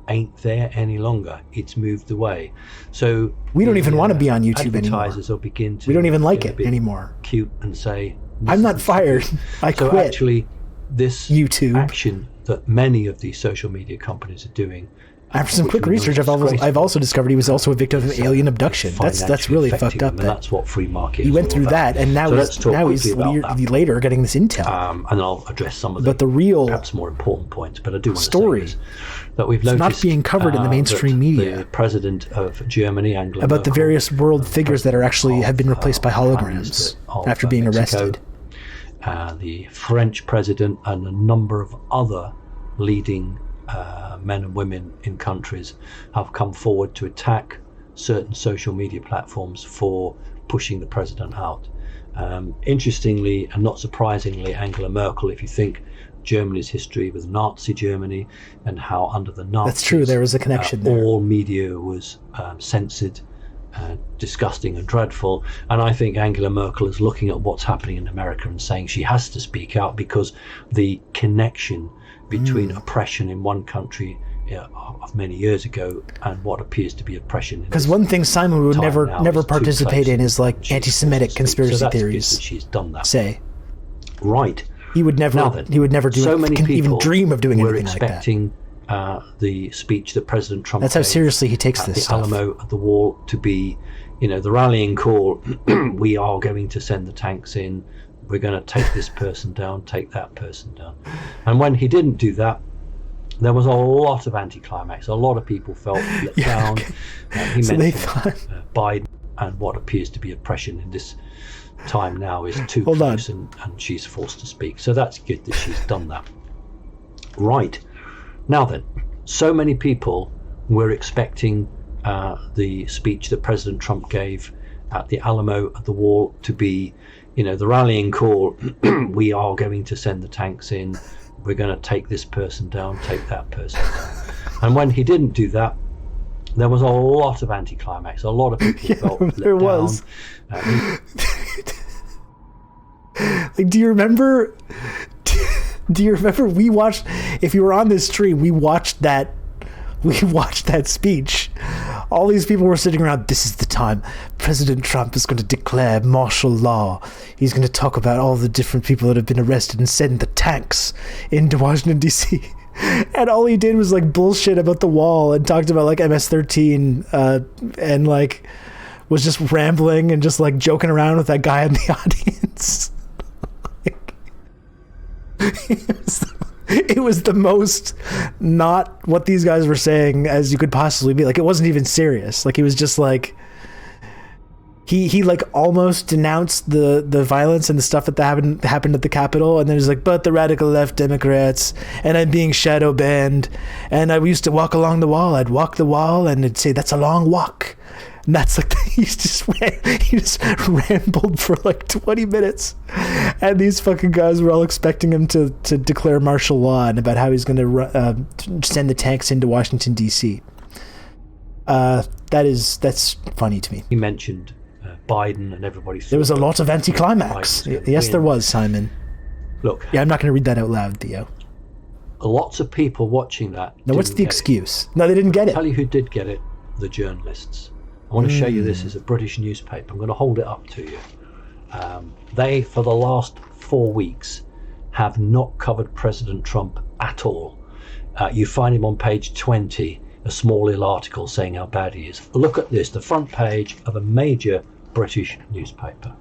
ain't there any longer. It's moved away. So We don't even want to be on YouTube anymore. advertisers will begin to We don't even like get a it bit anymore. cute and say, I'm not fired. I so quit actually, this YouTube. action that many of these social media companies are doing. After some which quick we know is research, I've disgraceful, also discovered he was also a victim of alien abduction. That's financially really affecting fucked up. them, and That that's what free market he is went all through about. that, and now So let's talk he's quickly about that. later getting this intel. And I'll address some of the But the real perhaps more important points. But I do want story to say this, that we've is not noticed being covered in the mainstream that media. The president of Germany, Angela about the Merkel, various world figures that are actually have been replaced by Prime holograms Minister of after being Mexico, arrested. The French president, and a number of other leading men and women in countries have come forward to attack certain social media platforms for pushing the president out. Interestingly, and not surprisingly, Angela Merkel, if you think Germany's history with Nazi Germany and how under the Nazis, That's true, there was a connection there. all media was censored, disgusting and dreadful. And I think Angela Merkel is looking at what's happening in America and saying she has to speak out, because the connection between oppression in one country of many years ago and what appears to be oppression. Because one thing Simon would time never now is too participate close. in is like She's anti-Semitic forced to speak. conspiracy So that's good theories. that she's done that. Say Right. he would never. Now then, he would never do. so many people even dream of doing were anything like that. expecting the speech that President Trump That's how gave seriously he takes at this the stuff. Alamo at the wall to be, the rallying call. We are going to send the tanks in. We're going to take this person down, take that person down. And when he didn't do that, there was a lot of anticlimax. A lot of people felt let down. He So they mentioned thought- Biden, and what appears to be oppression in this time now is too Hold on. close, and she's forced to speak. So that's good that she's done that. Right. Now then, so many people were expecting the speech that President Trump gave at the Alamo at the wall to be, the rallying call. We are going to send the tanks in. We're going to take this person down, take that person down. And when he didn't do that, there was a lot of anticlimax. A lot of people felt let there down. was. Like, do you remember? Do you remember? We watched. If you were on this stream, we watched that. We watched that speech. All these people were sitting around. This is the time President Trump is going to declare martial law. He's going to talk about all the different people that have been arrested and send the tanks into Washington, D.C. And all he did was like bullshit about the wall and talked about like MS-13 and like was just rambling and just like joking around with that guy in the audience. It was the most not what these guys were saying as you could possibly be. Like, it wasn't even serious. Like, he was just like, he like almost denounced the violence and the stuff that happened at the Capitol, and then he's like, but the radical left Democrats, and I'm being shadow banned, and I used to walk along the wall. I'd walk the wall and it'd say, that's a long walk. And that's like, he just rambled for like 20 minutes. And these fucking guys were all expecting him to declare martial law and about how he's going to send the tanks into Washington, D.C. That's funny to me. He mentioned Biden, and everybody thought There was a lot of anticlimax. Biden's gonna Yes, win. there was, Simon. Look, Yeah, I'm not going to read that out loud, Theo. lots of people watching that. Now, what's didn't the get it. excuse? No, they didn't get it. Tell you who did get it: the journalists. I want to show you this as a British newspaper. I'm going to hold it up to you. They, for the last 4 weeks, have not covered President Trump at all. You find him on page 20, a small little article saying how bad he is. Look at this, the front page of a major British newspaper.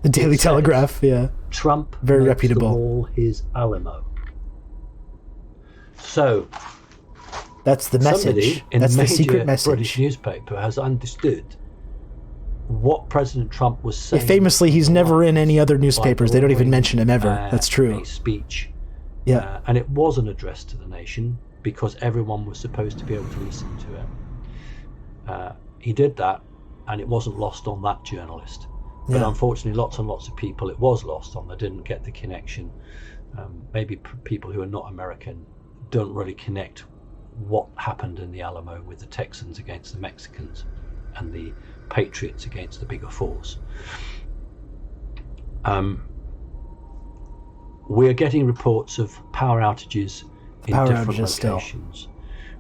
The Daily Telegraph, yeah. Trump very makes reputable. The wall his Alamo. So that's the message. Somebody in That's a the major secret message. British newspaper has understood what President Trump was saying. Famously, he's never in any other newspapers. They don't even mention him ever. That's true. A speech. Yeah. And it wasn't addressed to the nation because everyone was supposed to be able to listen to it. He did that, and it wasn't lost on that journalist. But unfortunately, lots and lots of people it was lost on. They didn't get the connection. Maybe people who are not American don't really connect what happened in the Alamo with the Texans against the Mexicans and the Patriots against the bigger fours. We're getting reports of power outages in different locations.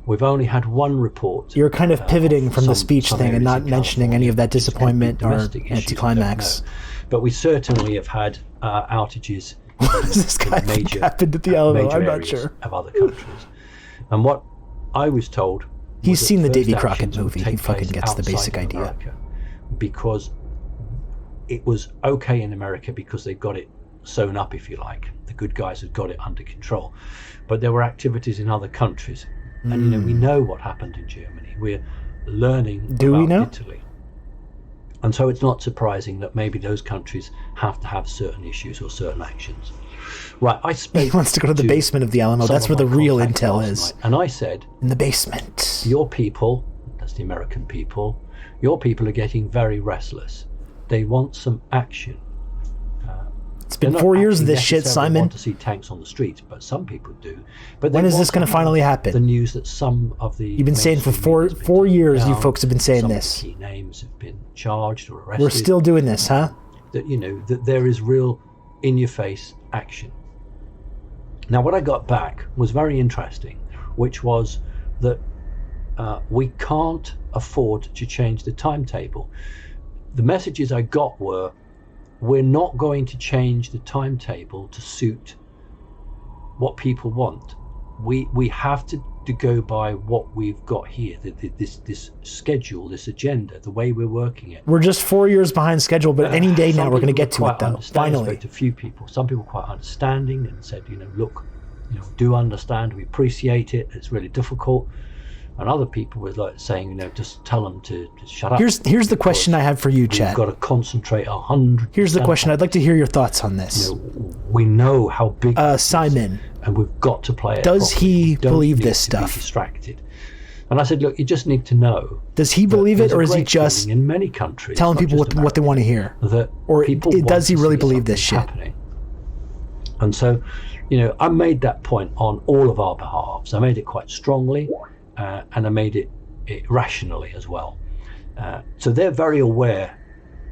We've only had one report. You're kind of pivoting from the speech thing and not mentioning any of that disappointment or anticlimax. But we certainly have had outages What does this guy think happened at the Alamo? I'm not sure. Of other countries. And what I was told... He's seen the Davy Crockett movie. He fucking gets the basic idea. Because it was okay in America because they got it sewn up, if you like. The good guys had got it under control. But there were activities in other countries. And we know what happened in Germany. We're learning about Italy. And so it's not surprising that maybe those countries have to have certain issues or certain actions. Right, I spoke. He wants to go to the basement of the Alamo. That's where the real intel is. And I said, in the basement. Your people, that's the American people, your people are getting very restless. They want some action. It's been 4 years of this shit, Simon. They want to see tanks on the streets, but some people do. But when is this going to finally happen? The news that some of the you've been saying for four years. You folks have been saying this. Some key names have been charged or arrested. We're still doing this, huh? That that there is real, in-your-face action. Now, what I got back was very interesting, which was that we can't afford to change the timetable. The messages I got were, we're not going to change the timetable to suit what people want. We have to go by what we've got here, this schedule, this agenda, the way we're working it. We're just 4 years behind schedule, but any day now we're going to get to it, though. Finally. I spoke to a few people. Some people were quite understanding and said, look, do understand, we appreciate it, it's really difficult. And other people were like saying, just tell them to shut up. Here's the question I have for you, Chad. We've got to concentrate 100%. Here's the question. I'd like to hear your thoughts on this. We know how big Simon, and we've got to play it. Does he believe this stuff? stuff? Be distracted. And I said, look, you just need to know. Does he believe it, or is he just in many countries telling people what they want to hear? Or does he really believe this shit? Happening. And so, I made that point on all of our behalves. I made it quite strongly, and I made it rationally as well. So they're very aware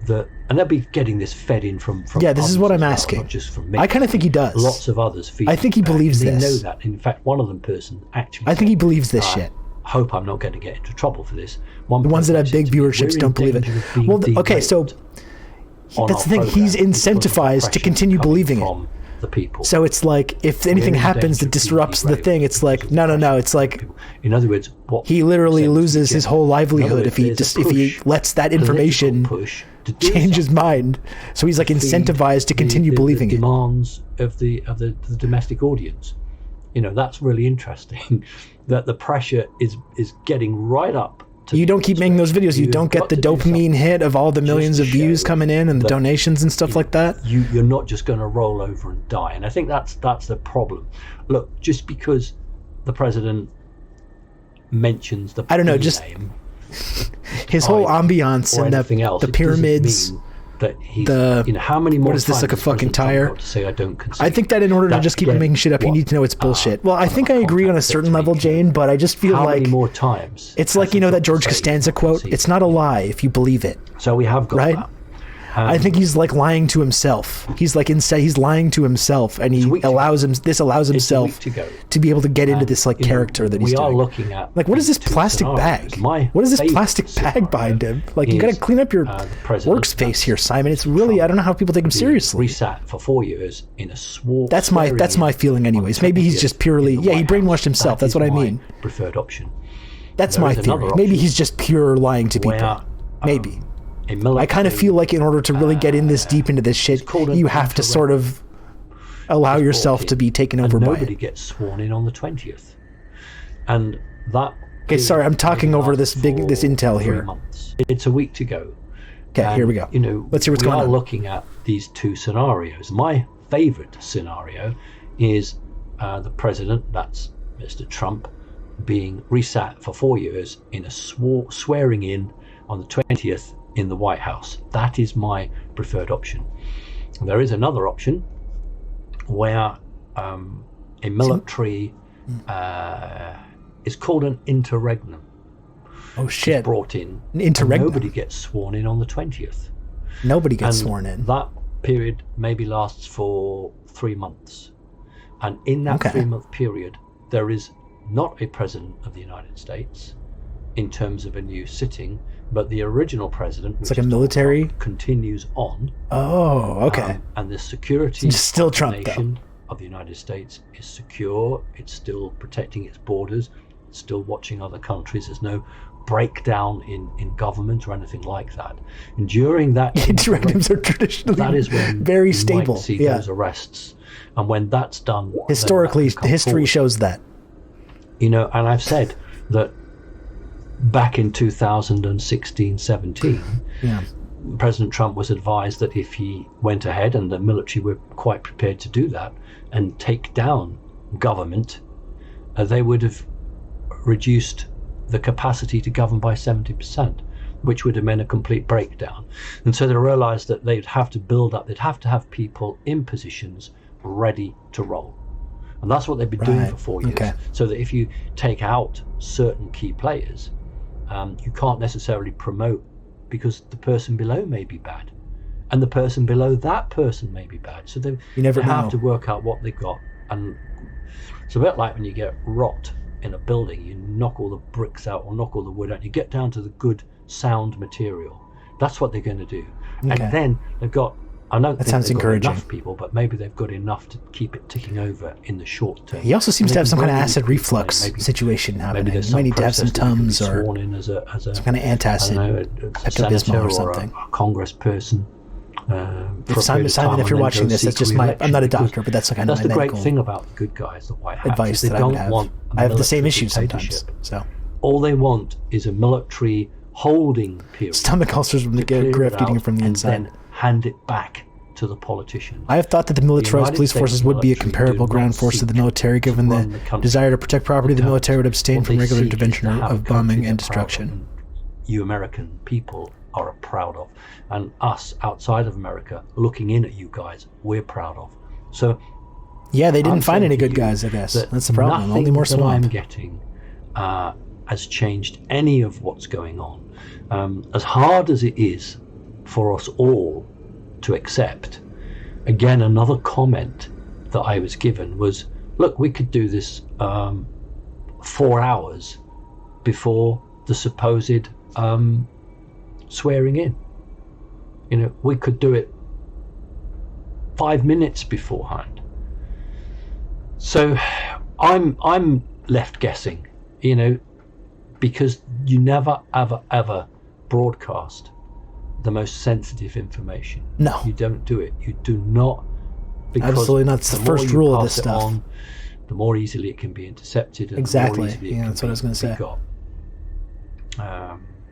that, and they'll be getting this fed in from yeah, this is what I'm asking. Not just from me. I kind of think he does. Lots of others feed. I think he believes this. They know that. In fact, one of them person actually. I think he believes this shit. Hope I'm not going to get into trouble for this. The ones that have big viewerships don't believe it. Well, okay, so that's the thing. He's incentivized to continue believing it. The people. So it's like if anything happens that disrupts the thing, it's like no. It's like, in other words, he literally loses his whole livelihood if he lets that information change his mind. So he's like incentivized to continue believing it. Demands of the domestic audience. That's really interesting. That the pressure is getting right up. You don't keep making those videos. You don't get the dopamine hit of all the millions of views coming in and the donations and stuff like that. You're not just going to roll over and die. And I think that's the problem. Look, just because the president mentions the name, his whole ambiance and the pyramids. That he's, how many more? What is this, like a fucking tire? To say I don't concede. I think that in order to just keep making shit up, you need to know it's bullshit. Well, I think I agree on a certain level, Jane, but I just feel like how many more times? It's like that George Costanza quote. It's not a lie if you believe it. So we have got that. I think he's like lying to himself. He's like instead he's lying to himself, and he allows himself to be able to get into this like character that he's doing. We are looking at like, what is this plastic bag? What is this plastic bag behind him? Like, you got to clean up your workspace here, Simon. It's really, I don't know how people take him seriously. Resat for 4 years in a swore. That's my feeling, anyways. Maybe he's just purely he brainwashed himself. That's what I mean. Preferred option. That's my theory. Maybe he's just pure lying to people. Maybe. I kind of feel like in order to really get in this deep into this shit, you have to sort of allow yourself to be taken over by it. Nobody gets sworn in on the 20th. And that... Okay, sorry, I'm talking over this intel here. Months. It's a week to go. Okay, here we go. Let's hear what's going on. We are looking at these two scenarios. My favorite scenario is the president, that's Mr. Trump, being resat for 4 years in a swearing in on the 20th in the White House. That is my preferred option. There is another option where a military is called an interregnum. Oh shit! Brought in. An interregnum. Nobody gets sworn in on the 20th. Nobody gets sworn in. That period maybe lasts for 3 months, and in that 3-month period, there is not a president of the United States in terms of a new sitting, but the original president, it's like a military, continues on. Oh, okay. And the security still Trump of the United States is secure. It's still protecting its borders. It's still watching other countries. There's no breakdown in government or anything like that. And during that, interregnums are traditionally that is when very stable. You might see those arrests, and when that's done, historically, history shows that. And I've said that back in 2016-17, President Trump was advised that if he went ahead, and the military were quite prepared to do that, and take down government, they would have reduced the capacity to govern by 70%, which would have meant a complete breakdown. And so they realized that they'd have to build up, they'd have to have people in positions ready to roll. And that's what they've been doing for 4 years. So that if you take out certain key players, you can't necessarily promote, because the person below may be bad, and the person below that person may be bad. So they have to work out what they got. And it's a bit like when you get rot in a building, you knock all the bricks out or knock all the wood out, you get down to the good sound material. That's what they're going to do. And then they've got, I don't think they've got enough people, but maybe they've got enough to keep it ticking over in the short term. He also seems to have some kind of acid reflux situation happening. He might need to have some Tums or some kind of antacid, Pepto-Bismol or something. Or a Congress person. Simon, if you're watching this, that's just I'm not a doctor, but that's kind of my medical That's the great thing about the good guys, the White Hats. Advice that I would have. I have the same issues sometimes. So all they want is a military holding period. Stomach ulcers from the grift eating it from the inside. And then hand it back to the politicians. I have thought that the militarized police forces would be a comparable ground force to the military, given the desire to protect property. The military would abstain from regular intervention of bombing and destruction. You American people are proud of, and us outside of America looking in at you guys, we're proud of. So yeah, they didn't find any good guys, I guess. That's the problem. Only more swamp. Nothing that I'm getting has changed any of what's going on. As hard as it is for us all to accept, again, another comment that I was given was, look, we could do this 4 hours before the supposed swearing in. We could do it 5 minutes beforehand. So I'm left guessing, because you never ever broadcast the most sensitive information. No, you don't do it. You do not. Absolutely not. It's the first rule of this stuff. The more easily it can be intercepted. And exactly. The more easily That's what I was going to say.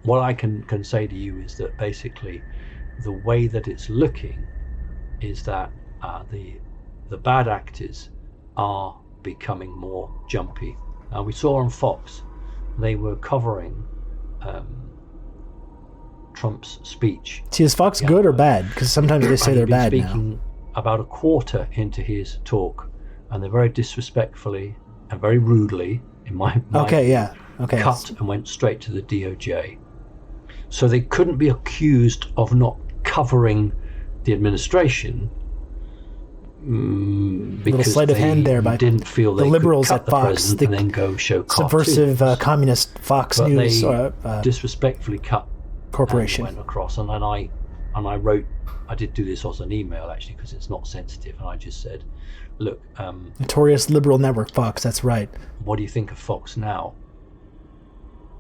What I can say to you is that basically the way that it's looking is that the bad actors are becoming more jumpy. We saw on Fox, they were covering Trump's speech. See, is Fox good or bad? Because sometimes they say they're bad now. Speaking about a quarter into his talk, and they very disrespectfully and very rudely, in my cut and went straight to the DOJ. So they couldn't be accused of not covering the administration because sleight of hand there by didn't feel the they liberals could cut at the Fox, president the and then go show subversive cartoons. communist Fox But News they disrespectfully cut corporation. and went across, and then I wrote. I did do this as an email actually because it's not sensitive, and I just said, "Look, Notorious liberal network Fox. That's right. what do you think of Fox now?"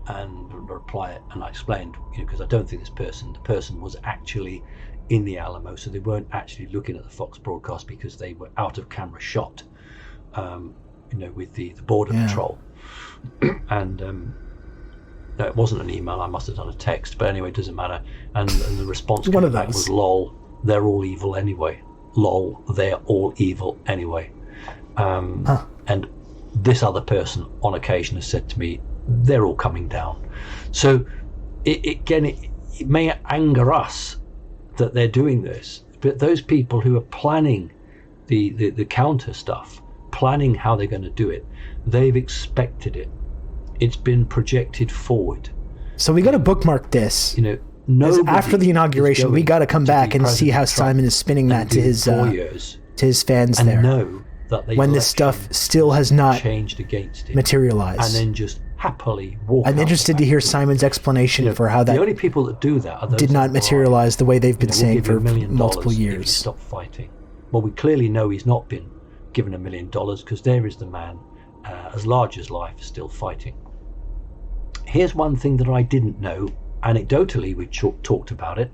And reply, and I explained, because I don't think the person was actually in the Alamo, so they weren't actually looking at the Fox broadcast because they were out of camera shot, with the border patrol. And no, it wasn't an email. I must have done a text, but anyway, it doesn't matter. And the response came back was, "Lol, they're all evil anyway. Lol, they're all evil anyway." And this other person on occasion has said to me, "They're all coming down." So it may anger us that they're doing this, but those people who are planning the counter stuff, planning how they're going to do it, they've expected it. It's been projected forward. So we got to bookmark this. After the inauguration, we got to come back and see how Simon is spinning that to his fans and there. know that when this stuff still has not changed against it, materialized, and then just happily walk. I'm interested to hear Simon's explanation for how that the only people that do that are those did not materialize the way they've been saying for multiple if you years. stop fighting. Well, we clearly know he's not been given $1 million because there is the man, as large as life, still fighting. Here's one thing that I didn't know. Anecdotally, we talked about it,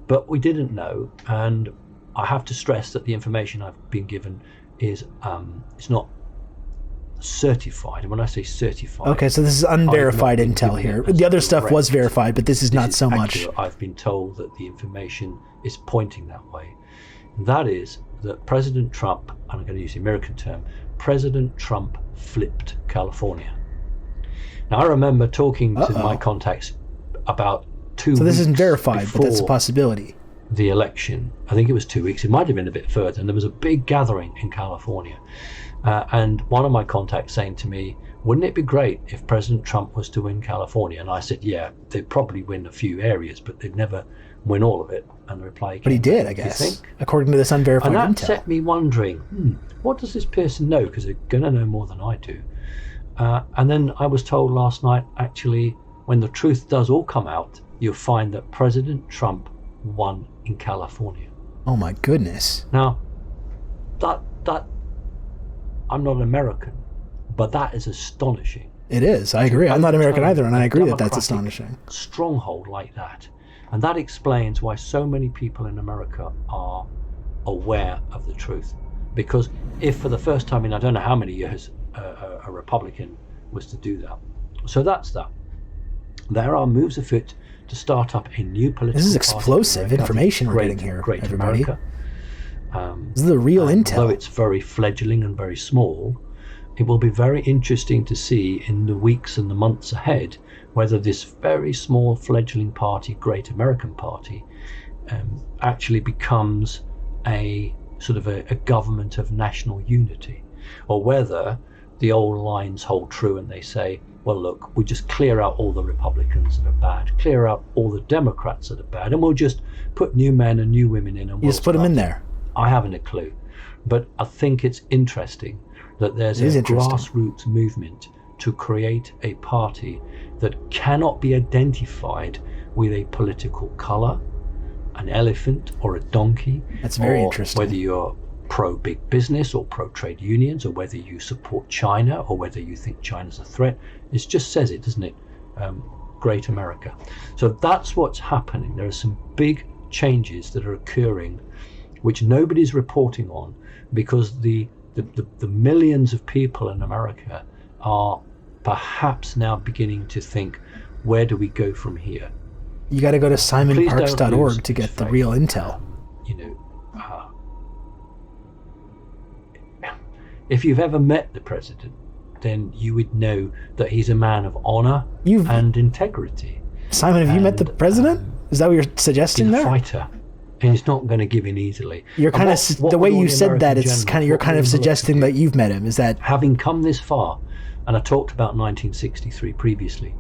but we didn't know, and I have to stress that the information I've been given is it's not certified. And when I say certified, okay, so this is unverified intel here. The other stuff was verified, but this is not so much. I've been told that the information is pointing that way. And that is that President Trump, and I'm going to use the American term, President Trump flipped California. Now, I remember talking to my contacts about 2 weeks. So this isn't verified, but that's a possibility. The election, I think it was 2 weeks. It might have been a bit further. And there was a big gathering in California. And one of my contacts saying to me, "Wouldn't it be great if President Trump was to win California?" And I said, "Yeah, they'd probably win a few areas, but they'd never win all of it." And the reply came, but he did, I guess, according to this unverified intel. And that set me wondering, what does this person know? Because they're going to know more than I do. And then I was told last night, actually, when the truth does all come out, you'll find that President Trump won in California. Oh my goodness. Now, that I'm not American, but that is astonishing. It is. I agree. I'm not American either, and I agree that that's astonishing. Stronghold like that. And that explains why so many people in America are aware of the truth. Because if for the first time in I don't know how many years a Republican was to do that. So that's that. There are moves afoot to start up a new political This is explosive information we're getting here, everybody. America. This is the real intel. Although it's very fledgling and very small, it will be very interesting to see in the weeks and the months ahead whether this very small fledgling party, Great American Party, actually becomes a sort of a government of national unity, or whether the old lines hold true and they say, well, look, we just clear out all the Republicans that are bad, clear out all the Democrats that are bad, and we'll just put new men and new women in. And you just put them in there. I haven't a clue. But I think it's interesting that there's a grassroots movement to create a party that cannot be identified with a political color, an elephant or a donkey. That's very interesting. Whether you're pro-big business or pro-trade unions, or whether you support China, or whether you think China's a threat. It just says it, doesn't it? Great America. So that's what's happening. There are some big changes that are occurring which nobody's reporting on, because the millions of people in America are perhaps now beginning to think, where do we go from here? You got to go to simonparks.org to get the real intel. If you've ever met the president, then you would know that he's a man of honor and integrity. Simon, have you met the president? Is that what you're suggesting there? He's a fighter, and he's not going to give in easily. You're kind of the way you said that. It's kind of you're kind of suggesting that you've met him. Is that having come this far? And I talked about 1963 previously.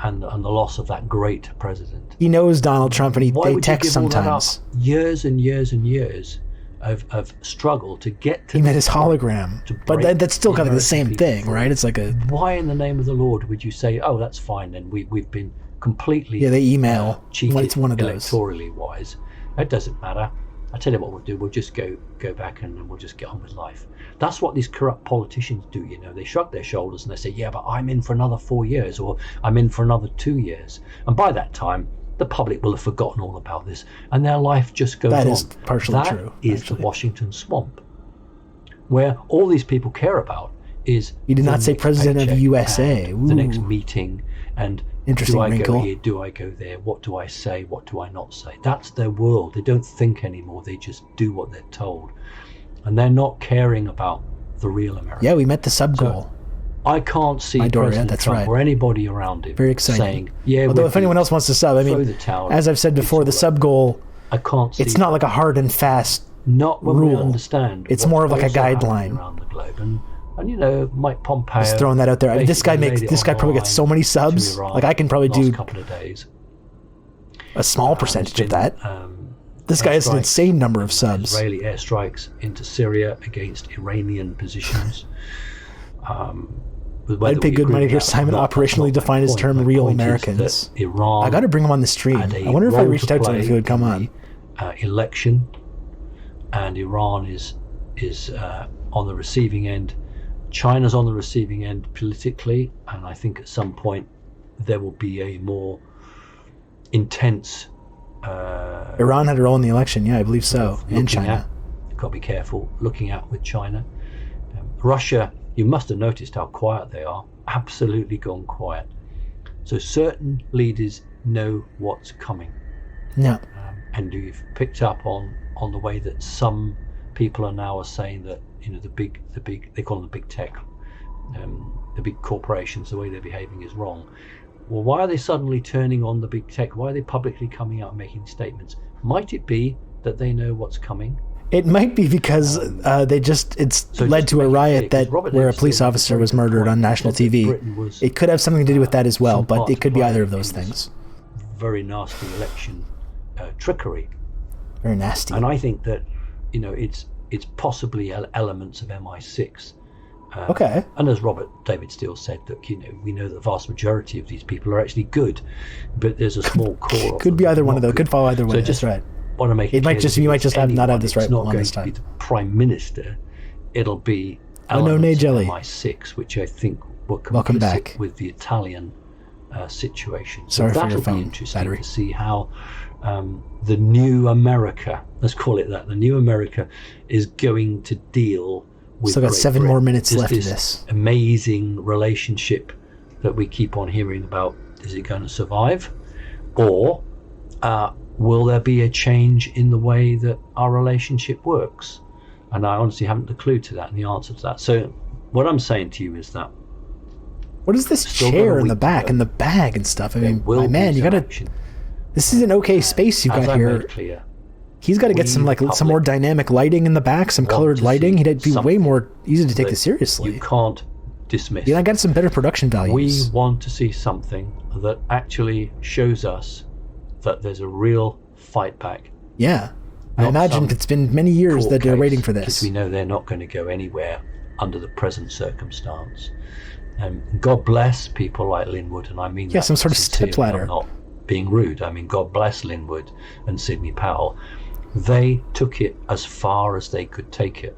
and the loss of that great president. He knows Donald Trump, and Why they would text you give all that sometimes. up? Years and years and years of struggle to get to. He met his hologram, but that's still kind of the same thing, right? It's like a. Why in the name of the Lord would you say, "Oh, that's fine"? Then we've been completely They email. cheated It's one of those. electorally wise. It doesn't matter. I tell you what we'll do. We'll just go back and we'll just get on with life. That's what these corrupt politicians do. They shrug their shoulders and they say, "Yeah, but I'm in for another 4 years, or I'm in for another 2 years," and by that time, the public will have forgotten all about this, and their life just goes on. That is partially true. That is the Washington swamp, where all these people care about is. You did not say President of the USA. The next meeting, and interesting do I wrinkle. go here? Do I go there? What do I say? What do I not say? That's their world. They don't think anymore. They just do what they're told, and they're not caring about the real America. Yeah, we met the sub goal. I can't see President Trump or anybody around him Very exciting. saying, "Yeah." Although if anyone else wants to sub, I mean, the towel, as I've said before, the sub goal. I can't see. It's not like a hard and fast not when rule. we understand. It's more of like a guideline around the globe, and Mike Pompeo. Just throwing that out there. I mean, this guy probably gets so many subs. Like I can probably do a couple of days. A small percentage of that. This guy has an insane number of subs. Israeli airstrikes into Syria against Iranian positions. I'd pay good money to hear Simon operationally define his term "real Americans." Iran, I got to bring him on the stream. I wonder if I reached out to him if he would come on. Election, and Iran is on the receiving end. China's on the receiving end politically, and I think at some point there will be a more intense. Iran had a role in the election, yeah, I believe so, and China. Got to be careful looking at with China. Russia, you must have noticed how quiet they are. Absolutely gone quiet. So certain leaders know what's coming. Yeah. And you've picked up on the way that some people are now saying that the big they call them the big tech, the big corporations, the way they're behaving is wrong. Well, why are they suddenly turning on the big tech? Why are they publicly coming out and making statements? Might it be that they know what's coming? It might be because it's led to a riot where a police officer was murdered on national TV. It could have something to do with that as well, but it could be either of those things. Very nasty election trickery. Very nasty. And I think that it's possibly elements of MI6. Okay. And as Robert David Steele said, that we know the vast majority of these people are actually good, but there's a small core. Could be either one of those. Could fall either way. So that's right. Want to make it might just you might just not have this right it's not one going this time. to be the Prime Minister. It'll be elements of MI6, which I think will Welcome back. with the Italian situation. So Sorry for your that'll phone be interesting battery. to see how the new America, let's call it that, the new America is going to deal with. Still got 7 more minutes left of this amazing relationship that we keep on hearing about. Is it going to survive, or will there be a change in the way that our relationship works? And I honestly haven't a clue to that and the answer to that. So what I'm saying to you is that what is this chair in the back and the bag and stuff? I mean, my man, you gotta. This is an okay space you've got here. Clear, he's got to get some more dynamic lighting in the back, some colored lighting. He'd be way more easy to take this seriously. You can't dismiss. Yeah, I got some better production values. We want to see something that actually shows us that there's a real fight back. Yeah. I imagine it's been many years that they're waiting for this. Because we know they're not going to go anywhere under the present circumstance. God bless people like Linwood, and I mean that some sort of stepladder. I'm not being rude. I mean, God bless Linwood and Sidney Powell. They took it as far as they could take it.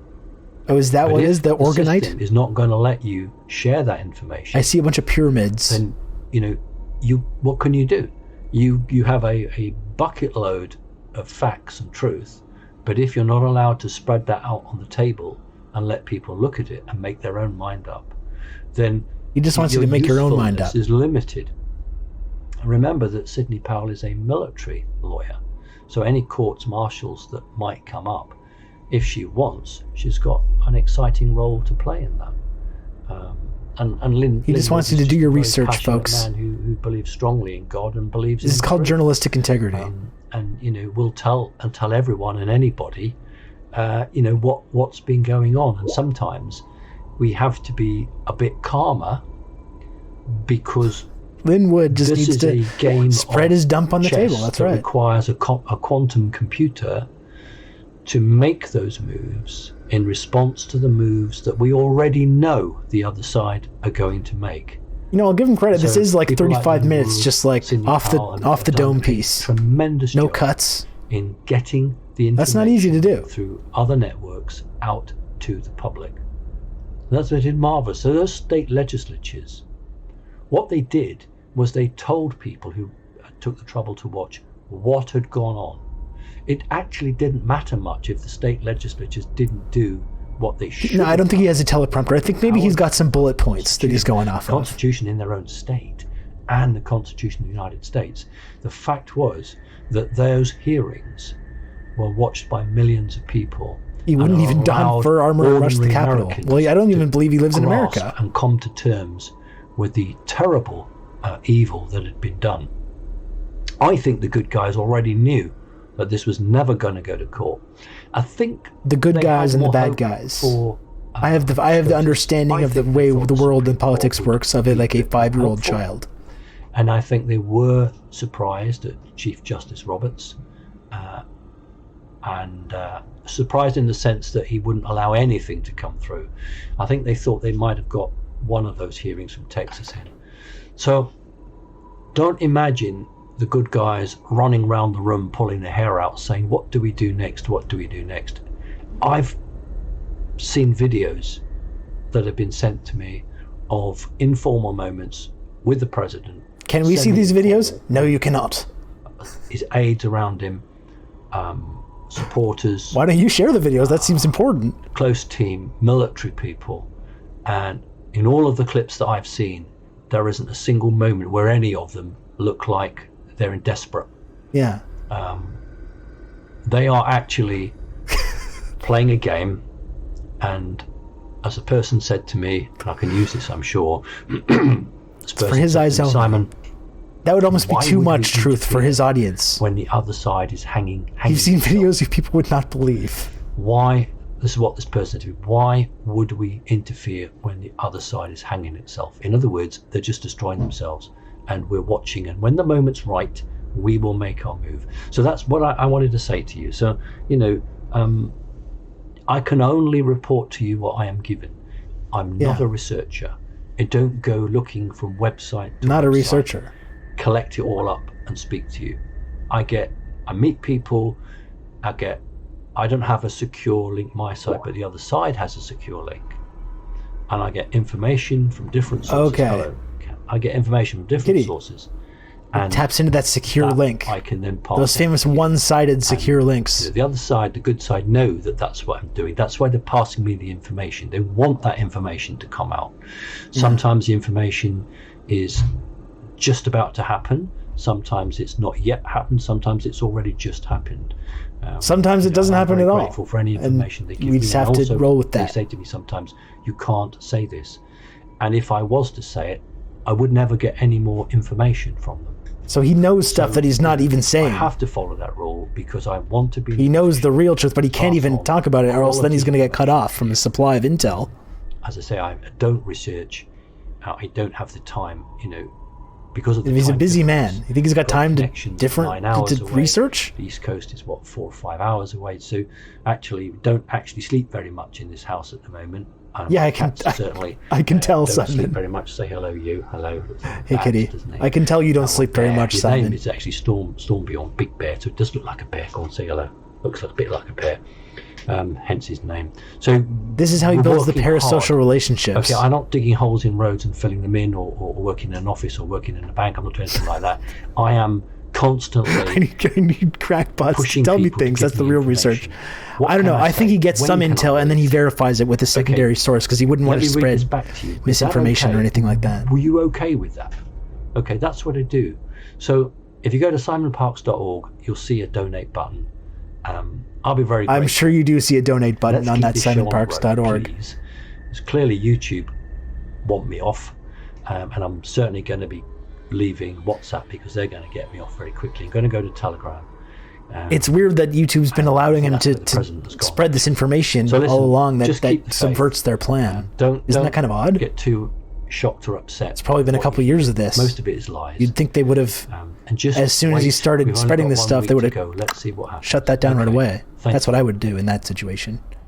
Oh, is that what is the orgonite? The system is not going to let you share that information. I see a bunch of pyramids. Then what can you do? You have a bucket load of facts and truth, but if you're not allowed to spread that out on the table and let people look at it and make their own mind up, then he just wants you to make your own mind up. Is limited. Remember that Sidney Powell is a military lawyer, so any courts martials that might come up, if she wants, she's got an exciting role to play in that. And he just wants you to do your research, folks. Man who believes strongly in God and believes. This is called journalistic integrity. And we'll tell everyone and anybody, what's been going on. And sometimes we have to be a bit calmer because Lin Wood just This needs is a game to spread his dump on the chess table. That's that right. requires a quantum computer to make those moves in response to the moves that we already know the other side are going to make. You know, I'll give him credit. This So is like people 35 Lin minutes, Wood, just like Sidney off the Powell, and off the have dome done a piece. Tremendous No job cuts. in getting the information That's not easy to do. through other networks out to the public. And that's what they did marvelous. So those state legislatures, what they did was they told people who took the trouble to watch what had gone on. It actually didn't matter much if the state legislatures didn't do what they should. No, I don't think he has a teleprompter. I think maybe he's got some bullet points that he's going off of. Constitution in their own state and the Constitution of the United States. The fact was that those hearings were watched by millions of people. He wouldn't even don fur armor and rush the Capitol. Well, I don't even believe he lives in America. And come to terms with the terrible evil that had been done. I think the good guys already knew that this was never going to go to court. I think the good guys and the bad guys. I have the understanding of the way the world and politics works of it like a 5-year-old child. And I think they were surprised at Chief Justice Roberts, and surprised in the sense that he wouldn't allow anything to come through. I think they thought they might have got one of those hearings from Texas in. So don't imagine the good guys running around the room pulling their hair out saying, what do we do next? What do we do next? I've seen videos that have been sent to me of informal moments with the president. Can we see these videos? No, you cannot. His aides around him, supporters. Why don't you share the videos? That seems important. Close team, military people. And in all of the clips that I've seen, there isn't a single moment where any of them look like they're in desperate. Yeah. They are actually playing a game, and as a person said to me, and I can use this, I'm sure. For his eyes only. Simon, that would almost be too much truth for his audience. When the other side is hanging. You've seen videos people would not believe. Why? This is what this person said to me. Why would we interfere when the other side is hanging itself? In other words, they're just destroying themselves, and we're watching. And when the moment's right, we will make our move. So that's what I wanted to say to you. So, I can only report to you what I am given. I'm not a researcher. I don't go looking from website to not website, a researcher. Collect it all up and speak to you. I meet people. I don't have a secure link my side, but the other side has a secure link, and I get information from different sources. Okay. I get information from different sources. And it taps into that secure link. I can then pass those famous one-sided secure links. The other side, the good side, know that that's what I'm doing. That's why they're passing me the information. They want that information to come out. Sometimes the information is just about to happen. Sometimes it's not yet happened. Sometimes it's already just happened. Sometimes it doesn't happen at all. I'm grateful for any information they give me. We just have to roll with that. They say to me sometimes, you can't say this. And if I was to say it, I would never get any more information from them. So he knows stuff that he's not even saying. I have to follow that rule because I want to be... He knows the real truth, but he can't even talk about it, or else then he's going to get cut off from his supply of intel. As I say, I don't research. I don't have the time, because of the He's a busy difference. man. You think he's got time to research? The East Coast is 4 or 5 hours away. So actually, we don't actually sleep very much in this house at the moment. Yeah, I can tell, Simon. Simon. Sleep very much. Say hello, you. Hello. Hey, kitty. I can tell you don't sleep very much, Simon. His name is actually Storm Beyond Big Bear, so it does look like a bear. Go and say hello. Looks a bit like a bear. Hence his name. So this is how he builds the parasocial relationships. Okay, I'm not digging holes in roads and filling them in, or working in an office or working in a bank. I'm not doing anything like that. I am constantly I need crackpots to tell me things. That's the real research. I don't know. I think he gets some intel and then he verifies it with a secondary source because he wouldn't want to spread misinformation or anything like that. Were you okay with that? Okay, that's what I do. So if you go to simonparks.org, you'll see a donate button. I'll be very grateful. I'm sure you do see a donate button on that simonparks.org. Because clearly YouTube want me off, and I'm certainly going to be leaving WhatsApp because they're going to get me off very quickly. I'm going to go to Telegram. It's weird that YouTube's been allowing him to spread this information all along that subverts their plan. Isn't that kind of odd? Get too shocked or upset. It's probably been a couple years of this. Most of it is lies. You'd think they would have, and just as soon as he started spreading this stuff, they would have Let's see what happens. shut that down right away. Thank That's what I would do in that situation.